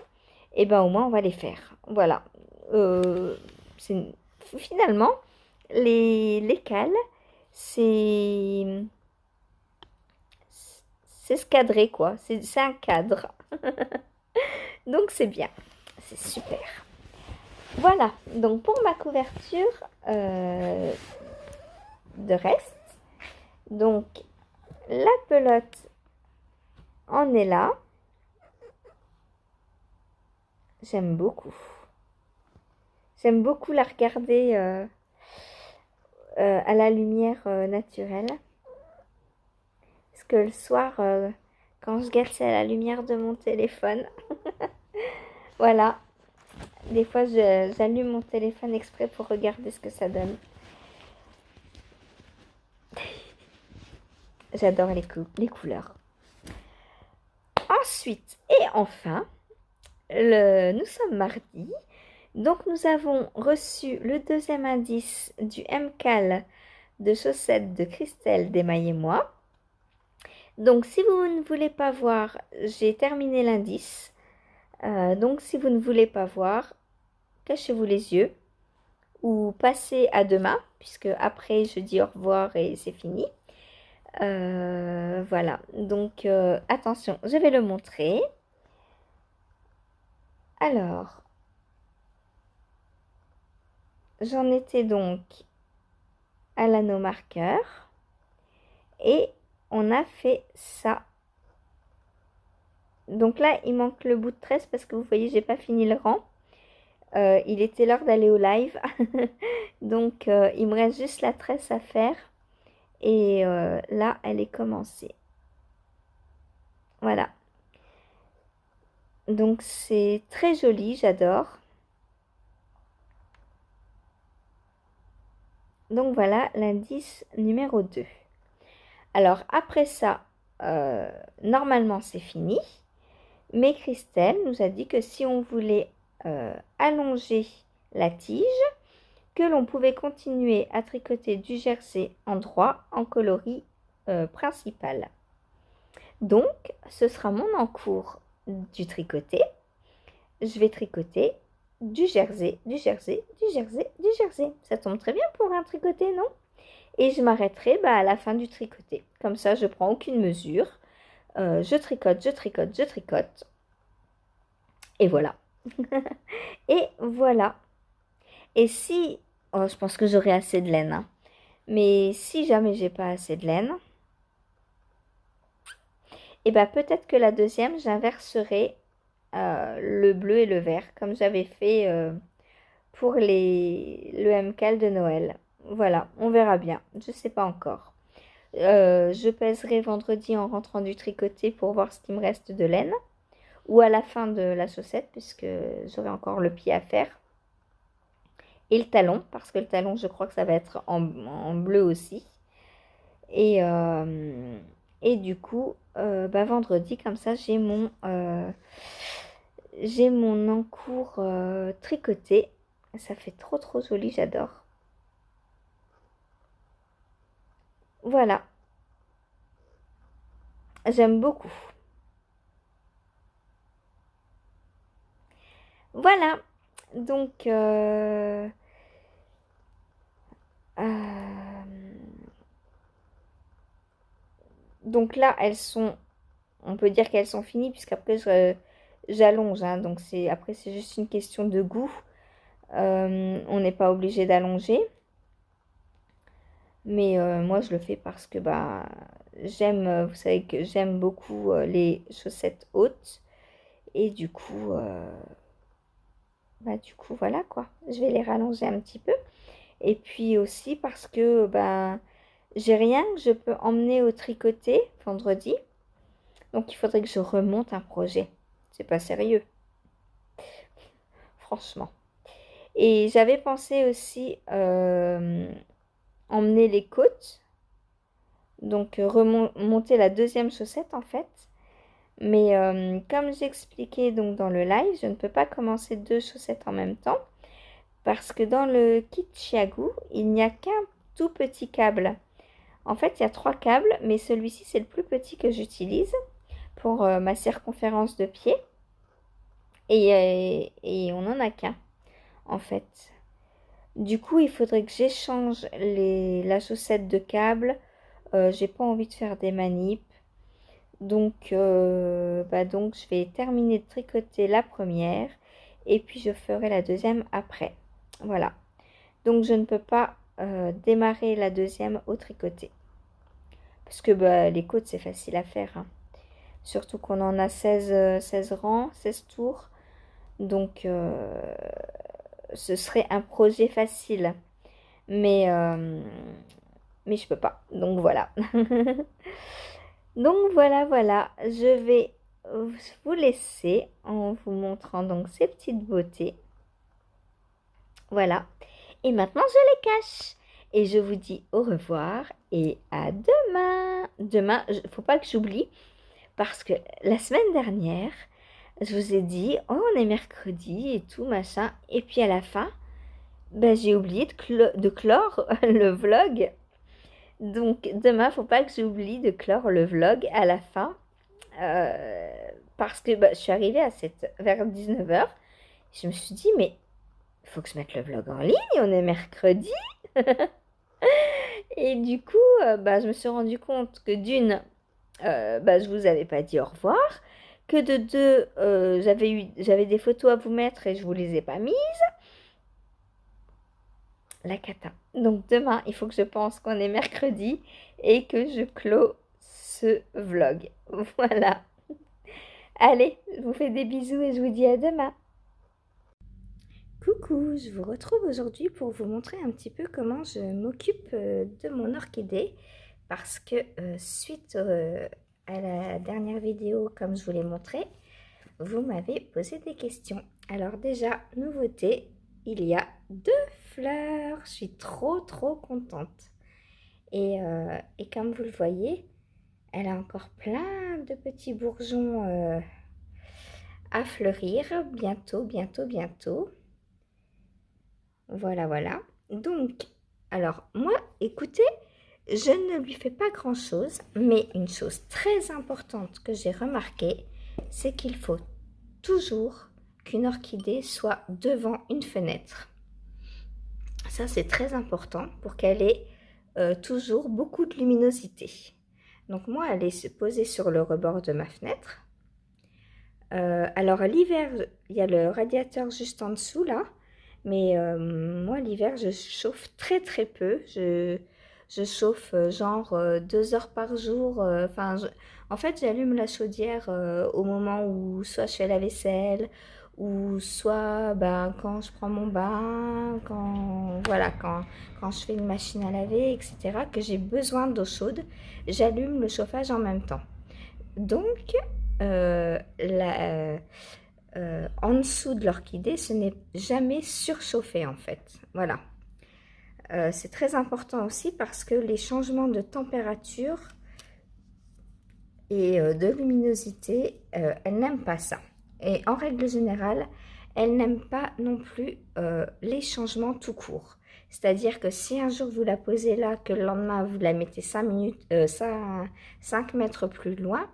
et ben au moins on va les faire. Voilà. Euh, Finalement, les cales, c'est se cadrer quoi. C'est un cadre. Donc c'est bien. C'est super. Voilà. Donc pour ma couverture de reste. Donc la pelote en est là. J'aime beaucoup. J'aime beaucoup la regarder à la lumière naturelle. Parce que le soir, quand je garde, c'est à la lumière de mon téléphone. Voilà. Des fois, j'allume mon téléphone exprès pour regarder ce que ça donne. J'adore les couleurs. Ensuite, et enfin, nous sommes mardi. Donc, nous avons reçu le deuxième indice du MCAL de chaussettes de Christelle Desmailles-moi. Donc, si vous ne voulez pas voir, j'ai terminé l'indice. Donc, si vous ne voulez pas voir, cachez-vous les yeux ou passez à demain, puisque après, je dis au revoir et c'est fini. Voilà, donc attention, je vais le montrer. Alors, j'en étais donc à l'anneau marqueur et on a fait ça. Donc là, il manque le bout de tresse parce que vous voyez, j'ai pas fini le rang. Il était l'heure d'aller au live. Donc, il me reste juste la tresse à faire. Et là, elle est commencée. Voilà. Donc, c'est très joli, j'adore. Donc, voilà l'indice numéro 2. Alors, après ça, normalement, c'est fini. Mais Christelle nous a dit que si on voulait allonger la tige, que l'on pouvait continuer à tricoter du jersey en droit en coloris principal. Donc, ce sera mon encours du tricoté. Je vais tricoter du jersey, du jersey, du jersey, du jersey. Ça tombe très bien pour un tricoté, non? Et je m'arrêterai à la fin du tricoté. Comme ça, je prends aucune mesure. Je tricote, je tricote, je tricote. Et voilà. Et voilà. Et si... Oh, je pense que j'aurai assez de laine. Hein. Mais si jamais j'ai pas assez de laine, et peut-être que la deuxième, j'inverserai le bleu et le vert, comme j'avais fait pour le MCAL de Noël. Voilà, on verra bien. Je sais pas encore. Je pèserai vendredi en rentrant du tricoté pour voir ce qui me reste de laine. Ou à la fin de la chaussette, puisque j'aurai encore le pied à faire. Et le talon, parce que le talon, je crois que ça va être en bleu aussi. Et, euh, et du coup, vendredi, comme ça, j'ai mon encours tricoté. Ça fait trop trop joli, j'adore. Voilà, j'aime beaucoup. Voilà, donc, euh, donc là, on peut dire qu'elles sont finies, puisqu'après, j'allonge. Hein, donc, après, c'est juste une question de goût. On n'est pas obligé d'allonger. Mais moi, je le fais parce que vous savez que j'aime beaucoup les chaussettes hautes. Et du coup, voilà quoi. Je vais les rallonger un petit peu. Et puis aussi parce que j'ai rien que je peux emmener au tricoté vendredi. Donc il faudrait que je remonte un projet. C'est pas sérieux, franchement. Et j'avais pensé aussi emmener les côtes. Donc remonter la deuxième chaussette en fait. Mais comme j'expliquais donc dans le live, je ne peux pas commencer deux chaussettes en même temps. Parce que dans le kit Chiago, il n'y a qu'un tout petit câble. En fait, il y a 3 câbles, mais celui-ci, c'est le plus petit que j'utilise pour ma circonférence de pied. Et on n'en a qu'un, en fait. Du coup, il faudrait que j'échange la chaussette de câble. J'ai pas envie de faire des manips. Donc, donc, je vais terminer de tricoter la première. Et puis, je ferai la deuxième après. Voilà. Donc, je ne peux pas démarrer la deuxième au tricoté. Parce que les côtes, c'est facile à faire. Hein. Surtout qu'on en a 16 rangs, 16 tours. Donc, ce serait un projet facile. Mais, mais je peux pas. Donc, voilà. Donc, voilà. Je vais vous laisser en vous montrant donc ces petites beautés. Voilà. Et maintenant, je les cache. Et je vous dis au revoir et à demain. Demain, il ne faut pas que j'oublie. Parce que la semaine dernière, je vous ai dit, oh, on est mercredi et tout, machin. Et puis à la fin, j'ai oublié de clore le vlog. Donc demain, faut pas que j'oublie de clore le vlog à la fin. Parce que je suis arrivée vers 19h. Je me suis dit, mais il faut que je mette le vlog en ligne, on est mercredi. Et du coup, je me suis rendu compte que d'une, je vous avais pas dit au revoir, que de deux, j'avais des photos à vous mettre et je vous les ai pas mises. La cata. Donc demain, il faut que je pense qu'on est mercredi et que je clôt ce vlog. Voilà. Allez, je vous fais des bisous et je vous dis à demain. Coucou, je vous retrouve aujourd'hui pour vous montrer un petit peu comment je m'occupe de mon orchidée parce que suite à la dernière vidéo, comme je vous l'ai montré, vous m'avez posé des questions. Alors déjà, nouveauté, il y a 2 fleurs. Je suis trop contente. Et comme vous le voyez, elle a encore plein de petits bourgeons à fleurir. Bientôt. Voilà. Donc, alors moi, écoutez, je ne lui fais pas grand-chose, mais une chose très importante que j'ai remarquée, c'est qu'il faut toujours qu'une orchidée soit devant une fenêtre. Ça, c'est très important pour qu'elle ait toujours beaucoup de luminosité. Donc moi, elle est posée sur le rebord de ma fenêtre. Alors l'hiver, il y a le radiateur juste en dessous là. Mais moi, l'hiver, je chauffe très peu. Je chauffe genre 2 heures par jour. En fait, j'allume la chaudière au moment où soit je fais la vaisselle ou soit ben, quand je prends mon bain, voilà, quand je fais une machine à laver, etc., que j'ai besoin d'eau chaude, j'allume le chauffage en même temps. Donc, en dessous de l'orchidée, ce n'est jamais surchauffé en fait. Voilà. C'est très important aussi parce que les changements de température et de luminosité, elle n'aime pas ça. Et en règle générale, elle n'aime pas non plus les changements tout court. C'est-à-dire que si un jour vous la posez là, que le lendemain vous la mettez 5 mètres plus loin,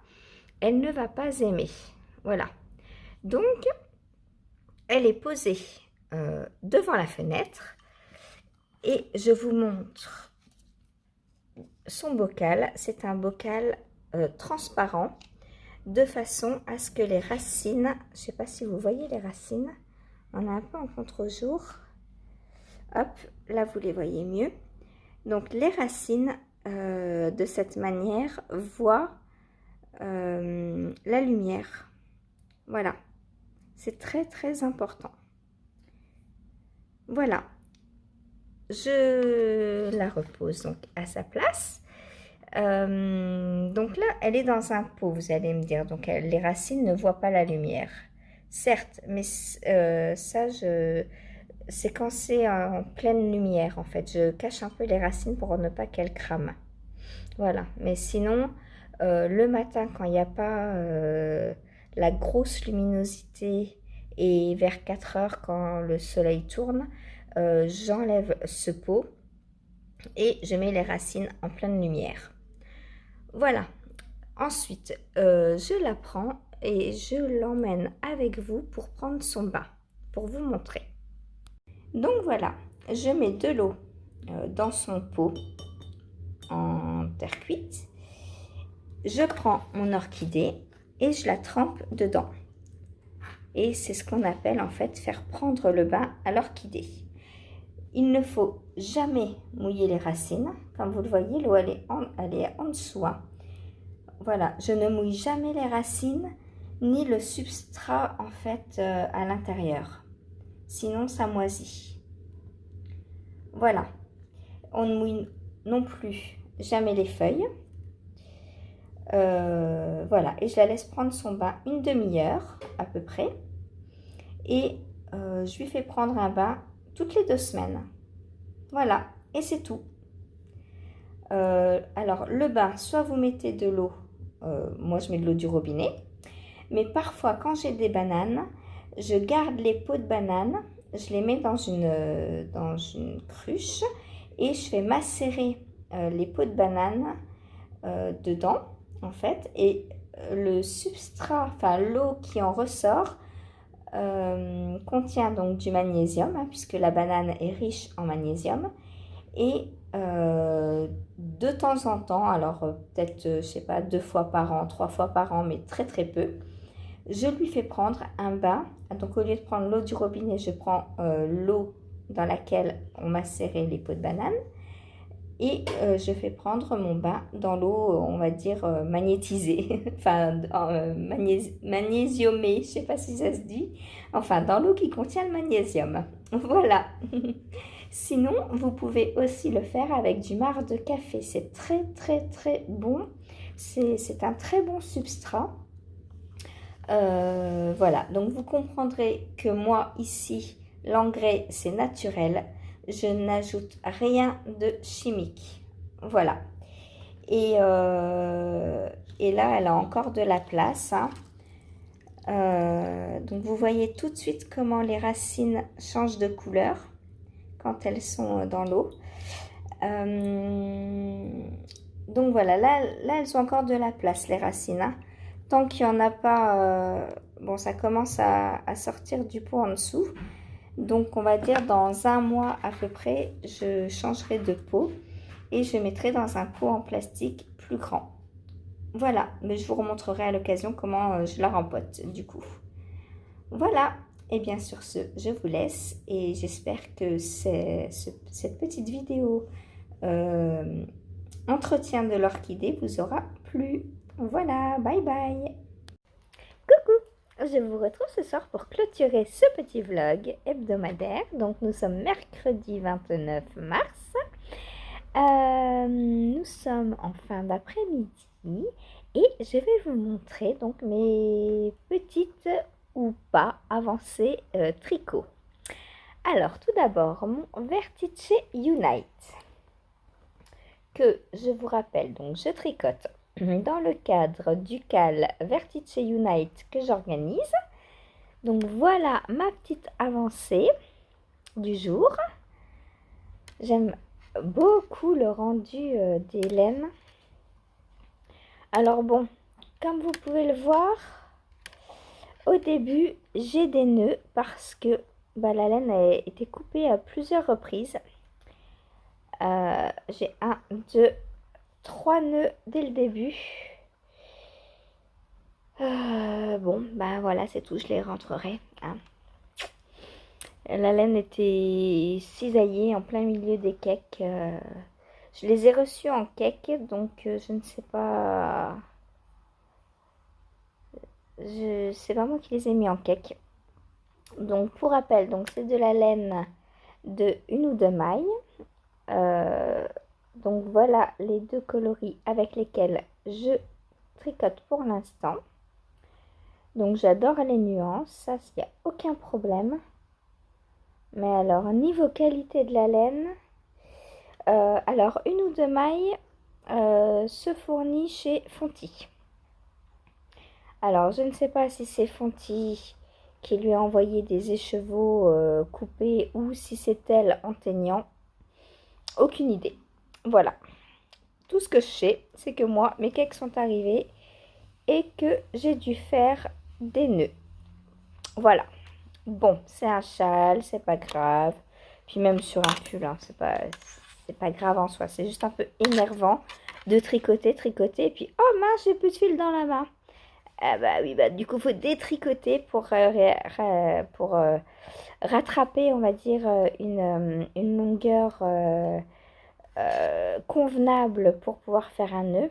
elle ne va pas aimer. Voilà. Donc, elle est posée devant la fenêtre et je vous montre son bocal. C'est un bocal transparent de façon à ce que les racines, je ne sais pas si vous voyez les racines, on a un peu en contre-jour, hop, là vous les voyez mieux. Donc les racines de cette manière voient la lumière, voilà, c'est très très important. Voilà, je la repose donc à sa place. Donc là, elle est dans un pot, vous allez me dire. Donc les racines ne voient pas la lumière. Certes, mais c'est quand c'est en pleine lumière, en fait. Je cache un peu les racines pour ne pas qu'elles crament. Voilà. Mais sinon, le matin, quand il n'y a pas la grosse luminosité et vers 4 heures, quand le soleil tourne, j'enlève ce pot et je mets les racines en pleine lumière. Voilà, ensuite je la prends et je l'emmène avec vous pour prendre son bain, pour vous montrer. Donc voilà, je mets de l'eau dans son pot en terre cuite. Je prends mon orchidée et je la trempe dedans. Et c'est ce qu'on appelle en fait faire prendre le bain à l'orchidée. Il ne faut jamais mouiller les racines. Comme vous le voyez, l'eau elle est en dessous. Hein. Voilà, je ne mouille jamais les racines ni le substrat en fait à l'intérieur. Sinon ça moisit. Voilà, on ne mouille non plus jamais les feuilles. Voilà, et je la laisse prendre son bain une demi-heure à peu près. Et je lui fais prendre un bain toutes les 2 semaines. Voilà, et c'est tout. Alors le bain, soit vous mettez de l'eau, moi je mets de l'eau du robinet, mais parfois quand j'ai des bananes, je garde les peaux de bananes, je les mets dans une cruche et je fais macérer les peaux de bananes dedans en fait, et le substrat, enfin l'eau qui en ressort contient donc du magnésium, hein, puisque la banane est riche en magnésium. Et de temps en temps, alors peut-être, je sais pas, 2 fois par an, 3 fois par an, mais très très peu, je lui fais prendre un bain. Donc au lieu de prendre l'eau du robinet, je prends l'eau dans laquelle on macérait les peaux de banane. Et je fais prendre mon bain dans l'eau, on va dire, magnétisée, enfin magnésiumée, je sais pas si ça se dit, enfin dans l'eau qui contient le magnésium. Voilà. Sinon, vous pouvez aussi le faire avec du marc de café. C'est très très très bon. C'est un très bon substrat. Voilà, donc vous comprendrez que moi ici, l'engrais c'est naturel. Je n'ajoute rien de chimique. Voilà. Et là, elle a encore de la place. Hein. Donc vous voyez tout de suite comment les racines changent de couleur quand elles sont dans l'eau. Donc voilà, là elles ont encore de la place, les racines. Hein. Tant qu'il n'y en a pas, bon, ça commence à sortir du pot en dessous. Donc on va dire dans 1 mois à peu près, je changerai de pot et je mettrai dans un pot en plastique plus grand. Voilà, mais je vous remontrerai à l'occasion comment je la rempote du coup. Voilà, et bien sur ce, je vous laisse et j'espère que cette petite vidéo entretien de l'orchidée vous aura plu. Voilà, bye bye. Coucou. je vous retrouve ce soir pour clôturer ce petit vlog hebdomadaire. Donc nous sommes mercredi 29 mars. Nous sommes en fin d'après-midi et je vais vous montrer donc mes petites ou pas avancées tricot. Alors tout d'abord mon Vertice Unite que je vous rappelle, donc je tricote dans le cadre du CAL Vertice Unite que j'organise. Donc voilà ma petite avancée du jour. J'aime beaucoup le rendu des laines. Alors bon, comme vous pouvez le voir, au début j'ai des nœuds parce que la laine a été coupée à plusieurs reprises. J'ai 1, 2, 3 nœuds dès le début. Bon, voilà, c'est tout, je les rentrerai. Hein. La laine était cisaillée en plein milieu des cakes. Je les ai reçus en cake, donc je ne sais pas. C'est pas moi qui les ai mis en cake. Donc pour rappel, donc c'est de la laine de 1 ou 2 mailles. Donc voilà les deux coloris avec lesquels je tricote pour l'instant. Donc j'adore les nuances, ça il n'y a aucun problème. Mais alors niveau qualité de la laine, alors 1 ou 2 mailles se fournit chez Fonty. Alors je ne sais pas si c'est Fonty qui lui a envoyé des écheveaux coupés ou si c'est elle en teignant. Aucune idée. Voilà. Tout ce que je sais, c'est que moi, mes cakes sont arrivés et que j'ai dû faire des nœuds. Voilà. Bon, c'est un châle, c'est pas grave. Puis même sur un pull, hein, c'est pas grave en soi. C'est juste un peu énervant de tricoter, et puis oh mince, j'ai plus de fil dans la main. Ah bah oui, du coup, il faut détricoter pour rattraper, on va dire, une longueur convenable pour pouvoir faire un nœud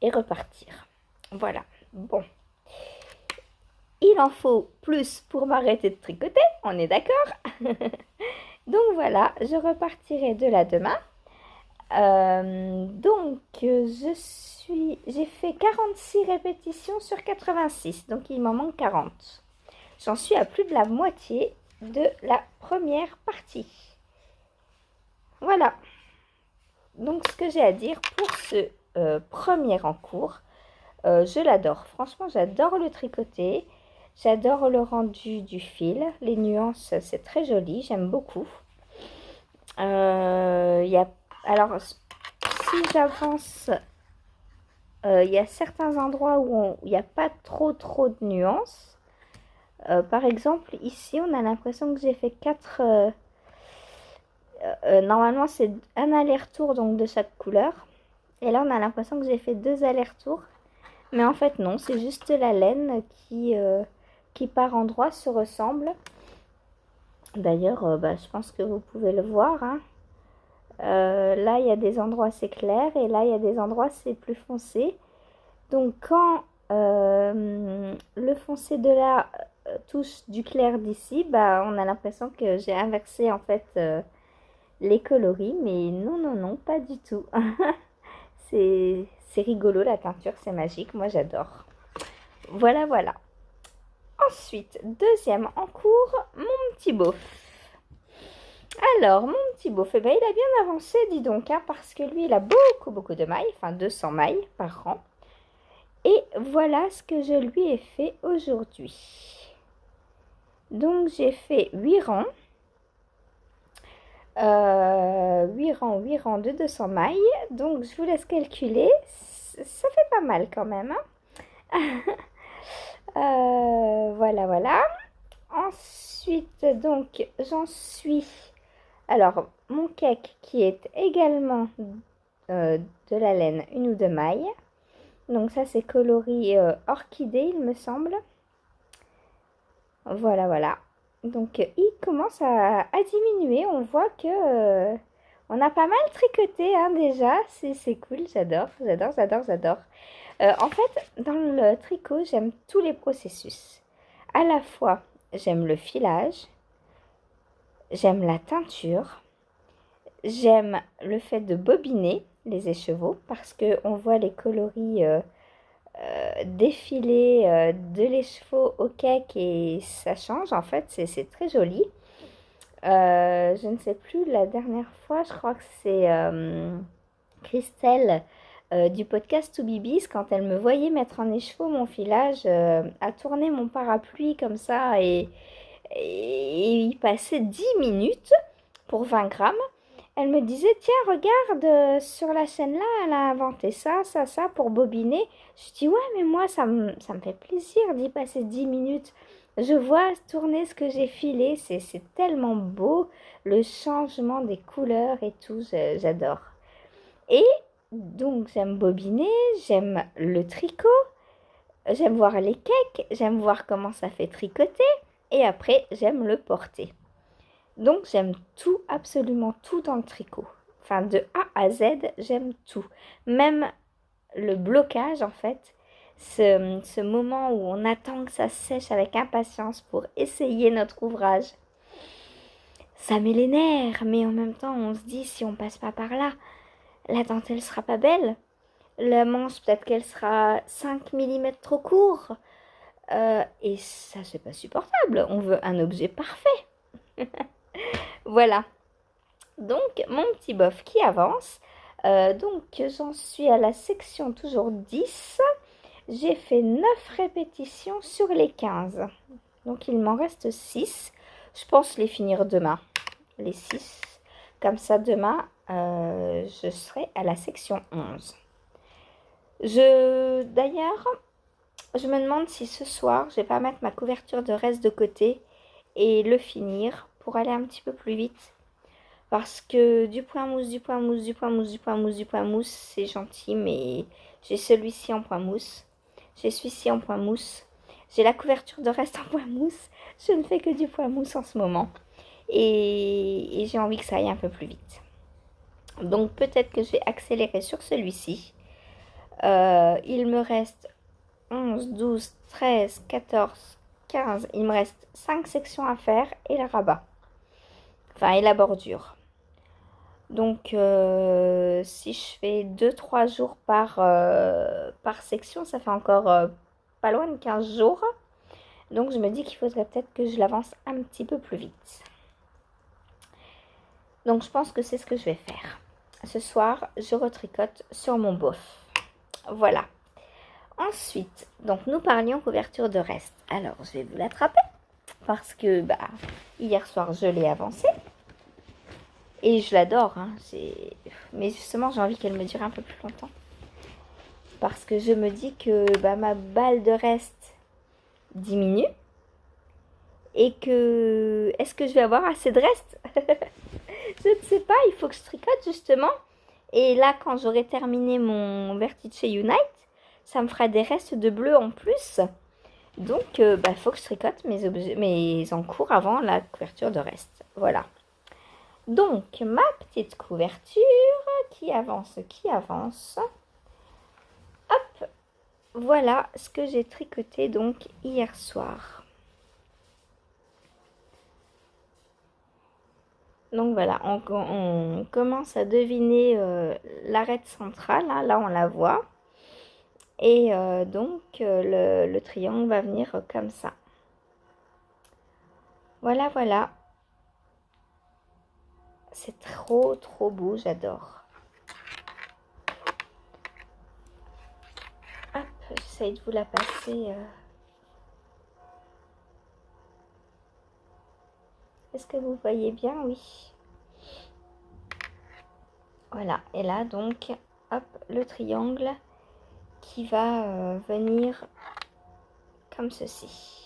et repartir. Voilà. Bon. Il en faut plus pour m'arrêter de tricoter, on est d'accord? Donc voilà, je repartirai de là demain. Donc j'ai fait 46 répétitions sur 86, donc il m'en manque 40. J'en suis à plus de la moitié de la première partie. Voilà. Donc ce que j'ai à dire pour ce premier en cours, je l'adore. Franchement, j'adore le tricoter. J'adore le rendu du fil. Les nuances, c'est très joli. J'aime beaucoup. Alors, si j'avance, il y a certains endroits où il n'y a pas trop de nuances. Par exemple, ici, on a l'impression que j'ai fait 4... normalement, c'est un aller-retour donc de chaque couleur. Et là, on a l'impression que j'ai fait 2 allers-retours. Mais en fait, non. C'est juste la laine qui par endroits se ressemble. D'ailleurs, je pense que vous pouvez le voir. Hein. Là, il y a des endroits c'est clair. Et là, il y a des endroits c'est plus foncé. Donc, quand le foncé de là touche du clair d'ici, on a l'impression que j'ai inversé en fait les coloris. Mais non, non, non, pas du tout. C'est rigolo la teinture, c'est magique. Moi, j'adore. Voilà, voilà. Ensuite, deuxième en cours, mon petit beauf. Alors, mon petit beauf, il a bien avancé, dis donc, hein, parce que lui, il a beaucoup de mailles, enfin 200 mailles par rang. Et voilà ce que je lui ai fait aujourd'hui. Donc, j'ai fait 8 rangs. 8 rangs de 200 mailles. Donc, je vous laisse calculer. Ça fait pas mal quand même, hein. Voilà, voilà. Ensuite, donc, j'en suis... Alors, mon cake qui est également de la laine 1 ou 2 mailles. Donc ça, c'est coloris orchidée, il me semble. Voilà, voilà. Donc, il commence à diminuer. On voit que On a pas mal tricoté hein, déjà, c'est cool, j'adore. En fait, dans le tricot, j'aime tous les processus. À la fois, j'aime le filage, j'aime la teinture, j'aime le fait de bobiner les écheveaux parce qu'on voit les coloris défiler de l'écheveau au cake et ça change en fait, c'est très joli. Je ne sais plus, la dernière fois, je crois que c'est Christelle du podcast To Bibis, quand elle me voyait mettre en écheveau mon filage, à tourner mon parapluie comme ça et y passer 10 minutes pour 20 grammes. Elle me disait, tiens, regarde, sur la chaîne là, elle a inventé ça pour bobiner. Je dis, ouais, mais moi, ça me fait plaisir d'y passer 10 minutes. Je vois tourner ce que j'ai filé, c'est tellement beau, le changement des couleurs et tout, j'adore. Et donc, j'aime bobiner, j'aime le tricot, j'aime voir les cakes, j'aime voir comment ça fait tricoter, et après, j'aime le porter. Donc, j'aime tout, absolument tout dans le tricot. Enfin, de A à Z, j'aime tout. Même le blocage, en fait, ce moment où on attend que ça sèche avec impatience pour essayer notre ouvrage. Ça met les nerfs, mais en même temps, on se dit, si on passe pas par là, la dentelle sera pas belle. La manche, peut-être qu'elle sera 5 millimètres trop court. Et ça, c'est pas supportable. On veut un objet parfait. Voilà. Donc, mon petit bof qui avance. Donc, j'en suis à la section toujours 10. J'ai fait 9 répétitions sur les 15. Donc, il m'en reste 6. Je pense les finir demain. Les 6. Comme ça, demain, je serai à la section 11. D'ailleurs, je me demande si ce soir, je vais pas mettre ma couverture de reste de côté et le finir pour aller un petit peu plus vite. Parce que du point mousse, c'est gentil, mais j'ai celui-ci en point mousse. J'ai celui-ci en point mousse. J'ai la couverture de reste en point mousse. Je ne fais que du point mousse en ce moment. Et j'ai envie que ça aille un peu plus vite. Donc peut-être que je vais accélérer sur celui-ci. Il me reste 11, 12, 13, 14, 15. Il me reste 5 sections à faire et le rabat. Enfin, et la bordure. Donc, si je fais 2-3 jours par section, ça fait encore pas loin de 15 jours. Donc, je me dis qu'il faudrait peut-être que je l'avance un petit peu plus vite. Donc, je pense que c'est ce que je vais faire. Ce soir, je retricote sur mon bof. Voilà. Ensuite, donc nous parlions couverture de reste. Alors, je vais vous l'attraper parce que hier soir, je l'ai avancée. Et je l'adore, hein. Mais justement, j'ai envie qu'elle me dure un peu plus longtemps. Parce que je me dis que ma balle de reste diminue. Et que... Est-ce que je vais avoir assez de reste? Je ne sais pas, il faut que je tricote justement. Et là, quand j'aurai terminé mon Vertice Unite, ça me fera des restes de bleu en plus. Donc, il faut que je tricote mes encours avant la couverture de reste. Voilà. Donc, ma petite couverture qui avance. Hop, voilà ce que j'ai tricoté donc hier soir. Donc voilà, on commence à deviner l'arête centrale, hein, là on la voit. Et donc le triangle va venir comme ça. Voilà, voilà. C'est trop beau, j'adore. Hop, j'essaye de vous la passer. Est-ce que vous voyez bien? Oui. Voilà, et là donc, hop, le triangle qui va venir comme ceci.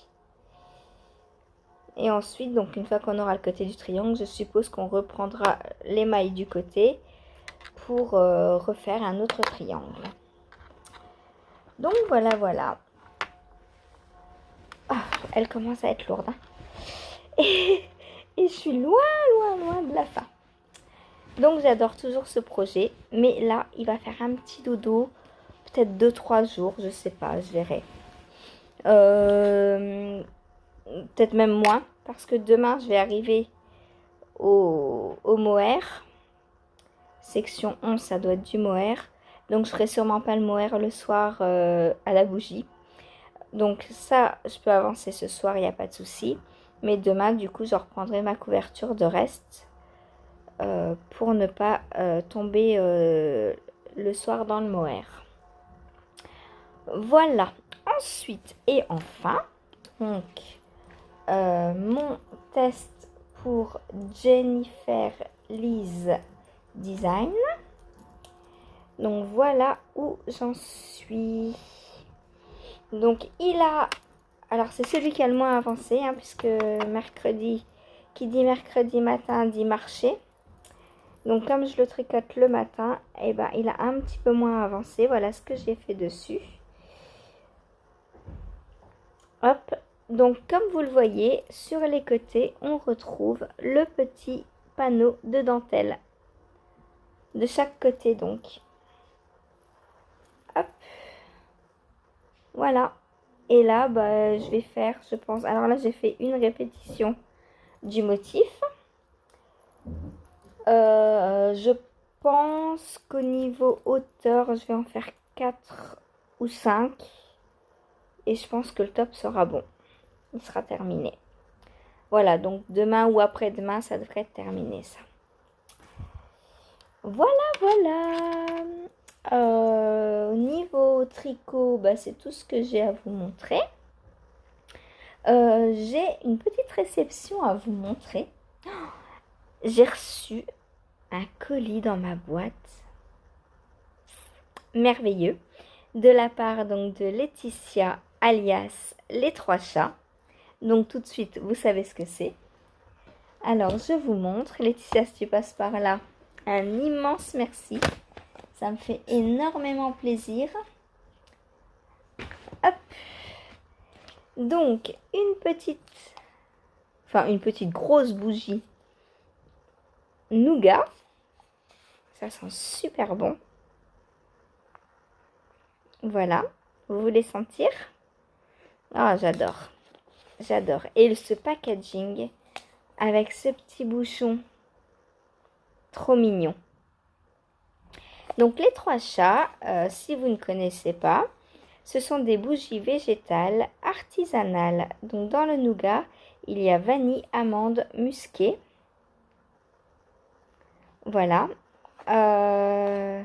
Et ensuite, donc une fois qu'on aura le côté du triangle, je suppose qu'on reprendra les mailles du côté pour refaire un autre triangle. Donc voilà, voilà. Oh, elle commence à être lourde. Hein. Et je suis loin de la fin. Donc j'adore toujours ce projet. Mais là, il va faire un petit dodo. Peut-être 2-3 jours, je sais pas, je verrai. Peut-être même moins. Parce que demain, je vais arriver au Moher. Section 11, ça doit être du Moher. Donc je ferai sûrement pas le Moher le soir à la bougie. Donc ça, je peux avancer ce soir, il n'y a pas de souci. Mais demain, du coup, je reprendrai ma couverture de reste pour ne pas tomber le soir dans le mohair. Voilà. Ensuite et enfin, donc, mon test pour Jennifer Lise Design. Donc voilà où j'en suis. Donc il a, alors c'est celui qui a le moins avancé, hein, puisque mercredi, qui dit mercredi matin dit marché. Donc comme je le tricote le matin, et ben il a un petit peu moins avancé. Voilà ce que j'ai fait dessus. Hop, donc comme vous le voyez, sur les côtés, on retrouve le petit panneau de dentelle. De chaque côté donc. Hop. Voilà. Et là, bah, je vais faire, je pense... Alors là, j'ai fait une répétition du motif. Je pense qu'au niveau hauteur, je vais en faire 4 ou 5. Et je pense que le top sera bon. Il sera terminé. Voilà, donc demain ou après-demain, ça devrait être terminé, ça. Voilà, voilà. Au niveau tricot, bah, c'est tout ce que j'ai à vous montrer. J'ai une petite réception à vous montrer. J'ai reçu un colis dans ma boîte. Merveilleux. De la part donc de Laetitia, alias Les Trois Chats. Donc tout de suite, vous savez ce que c'est. Alors, je vous montre. Laetitia, si tu passes par là, un immense merci. Ça me fait énormément plaisir. Hop. Donc, une petite grosse bougie nougat. Ça sent super bon. Voilà. Vous voulez sentir? Ah, j'adore. J'adore. Et ce packaging avec ce petit bouchon. Trop mignon. Donc, les Trois Chats, si vous ne connaissez pas, ce sont des bougies végétales artisanales. Donc, dans le nougat, il y a vanille, amande, musquée. Voilà. Je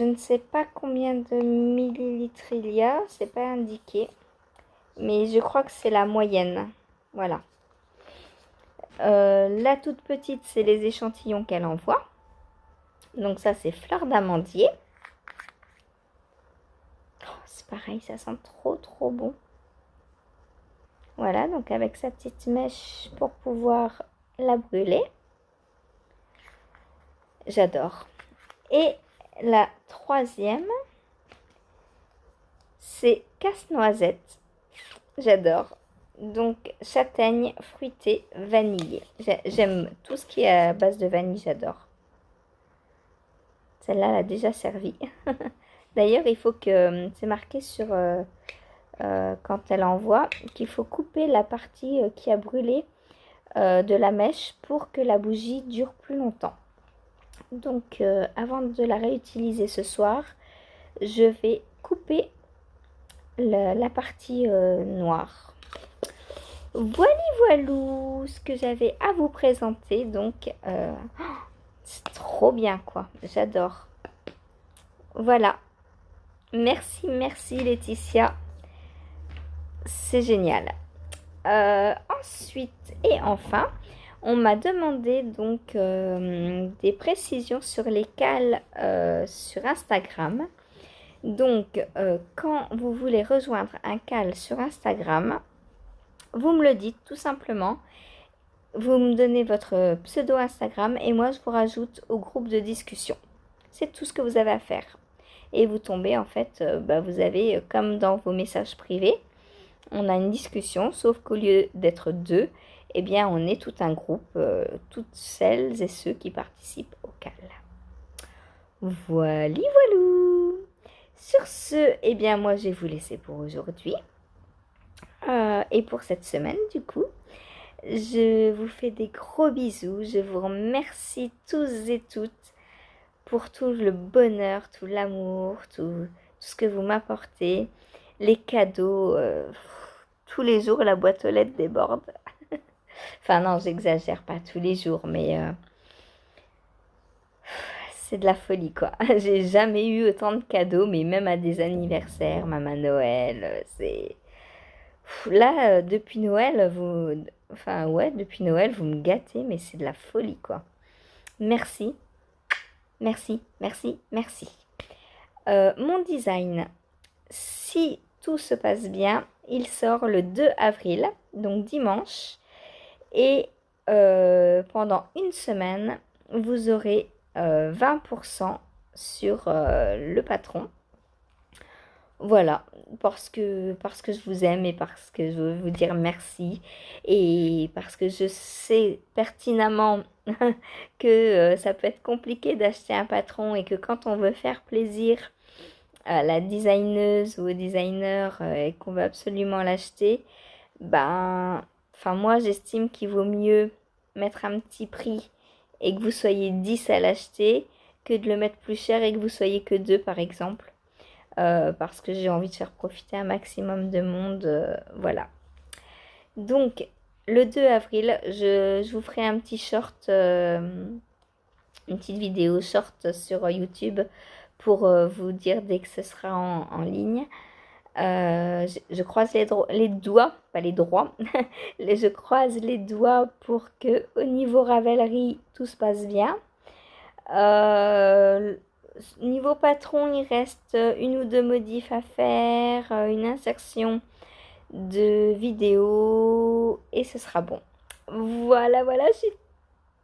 ne sais pas combien de millilitres il y a. C'est pas indiqué. Mais je crois que c'est la moyenne. Voilà. La toute petite, c'est les échantillons qu'elle envoie. Donc ça, c'est fleur d'amandier. Oh, c'est pareil, ça sent trop bon. Voilà, donc avec sa petite mèche pour pouvoir la brûler. J'adore. Et la troisième, c'est casse-noisette. J'adore. Donc châtaigne, fruitée, vanille. J'aime tout ce qui est à base de vanille, j'adore. Celle-là, elle a déjà servi. D'ailleurs, il faut que... C'est marqué sur... quand elle envoie, qu'il faut couper la partie qui a brûlé de la mèche pour que la bougie dure plus longtemps. Donc, avant de la réutiliser ce soir, je vais couper la partie noire. Voilou, ce que j'avais à vous présenter. Donc, c'est trop bien, quoi. J'adore. Voilà. Merci Laetitia. C'est génial. Ensuite et enfin, on m'a demandé donc des précisions sur les cales sur Instagram. Donc, quand vous voulez rejoindre un cal sur Instagram, vous me le dites tout simplement. Vous me donnez votre pseudo Instagram et moi je vous rajoute au groupe de discussion. C'est tout ce que vous avez à faire. Et vous tombez en fait, vous avez comme dans vos messages privés, on a une discussion, sauf qu'au lieu d'être deux, eh bien on est tout un groupe, toutes celles et ceux qui participent au CAL. Voilà, voilou. Sur ce, eh bien moi je vais vous laisser pour aujourd'hui et pour cette semaine du coup. Je vous fais des gros bisous, je vous remercie tous et toutes pour tout le bonheur, tout l'amour, tout ce que vous m'apportez, les cadeaux, tous les jours la boîte aux lettres déborde. Enfin non, j'exagère pas tous les jours, mais c'est de la folie quoi. J'ai jamais eu autant de cadeaux, mais même à des anniversaires, même à Noël, c'est... Là, depuis Noël, vous... Enfin ouais, depuis Noël, vous me gâtez, mais c'est de la folie quoi. Merci, merci, merci, merci. Mon design, si tout se passe bien, il sort le 2 avril, donc dimanche. Et pendant une semaine, vous aurez 20% sur le patron. Voilà, parce que je vous aime et parce que je veux vous dire merci et parce que je sais pertinemment que ça peut être compliqué d'acheter un patron et que quand on veut faire plaisir à la designeuse ou au designer et qu'on veut absolument l'acheter, ben, enfin moi j'estime qu'il vaut mieux mettre un petit prix et que vous soyez 10 à l'acheter que de le mettre plus cher et que vous soyez que 2 par exemple. Parce que j'ai envie de faire profiter un maximum de monde, voilà. Donc, le 2 avril, je vous ferai un petit short, une petite vidéo short sur YouTube pour vous dire dès que ce sera en ligne. Je croise les doigts, pas les droits, je croise les doigts pour que au niveau Ravelry, tout se passe bien. Niveau patron, il reste une ou deux modifs à faire, une insertion de vidéo et ce sera bon. Voilà, voilà, je suis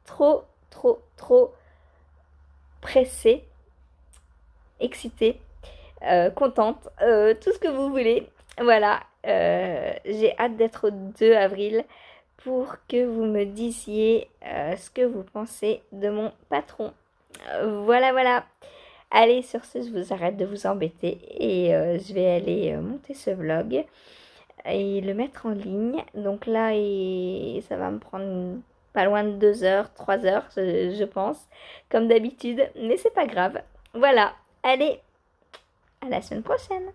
trop, trop, trop pressée, excitée, contente, tout ce que vous voulez. Voilà, j'ai hâte d'être au 2 avril pour que vous me disiez ce que vous pensez de mon patron. Voilà, voilà. Allez, sur ce, je vous arrête de vous embêter et je vais aller monter ce vlog et le mettre en ligne. Donc là, ça va me prendre pas loin de 2 heures, 3 heures, je pense, comme d'habitude. Mais c'est pas grave. Voilà. Allez, à la semaine prochaine.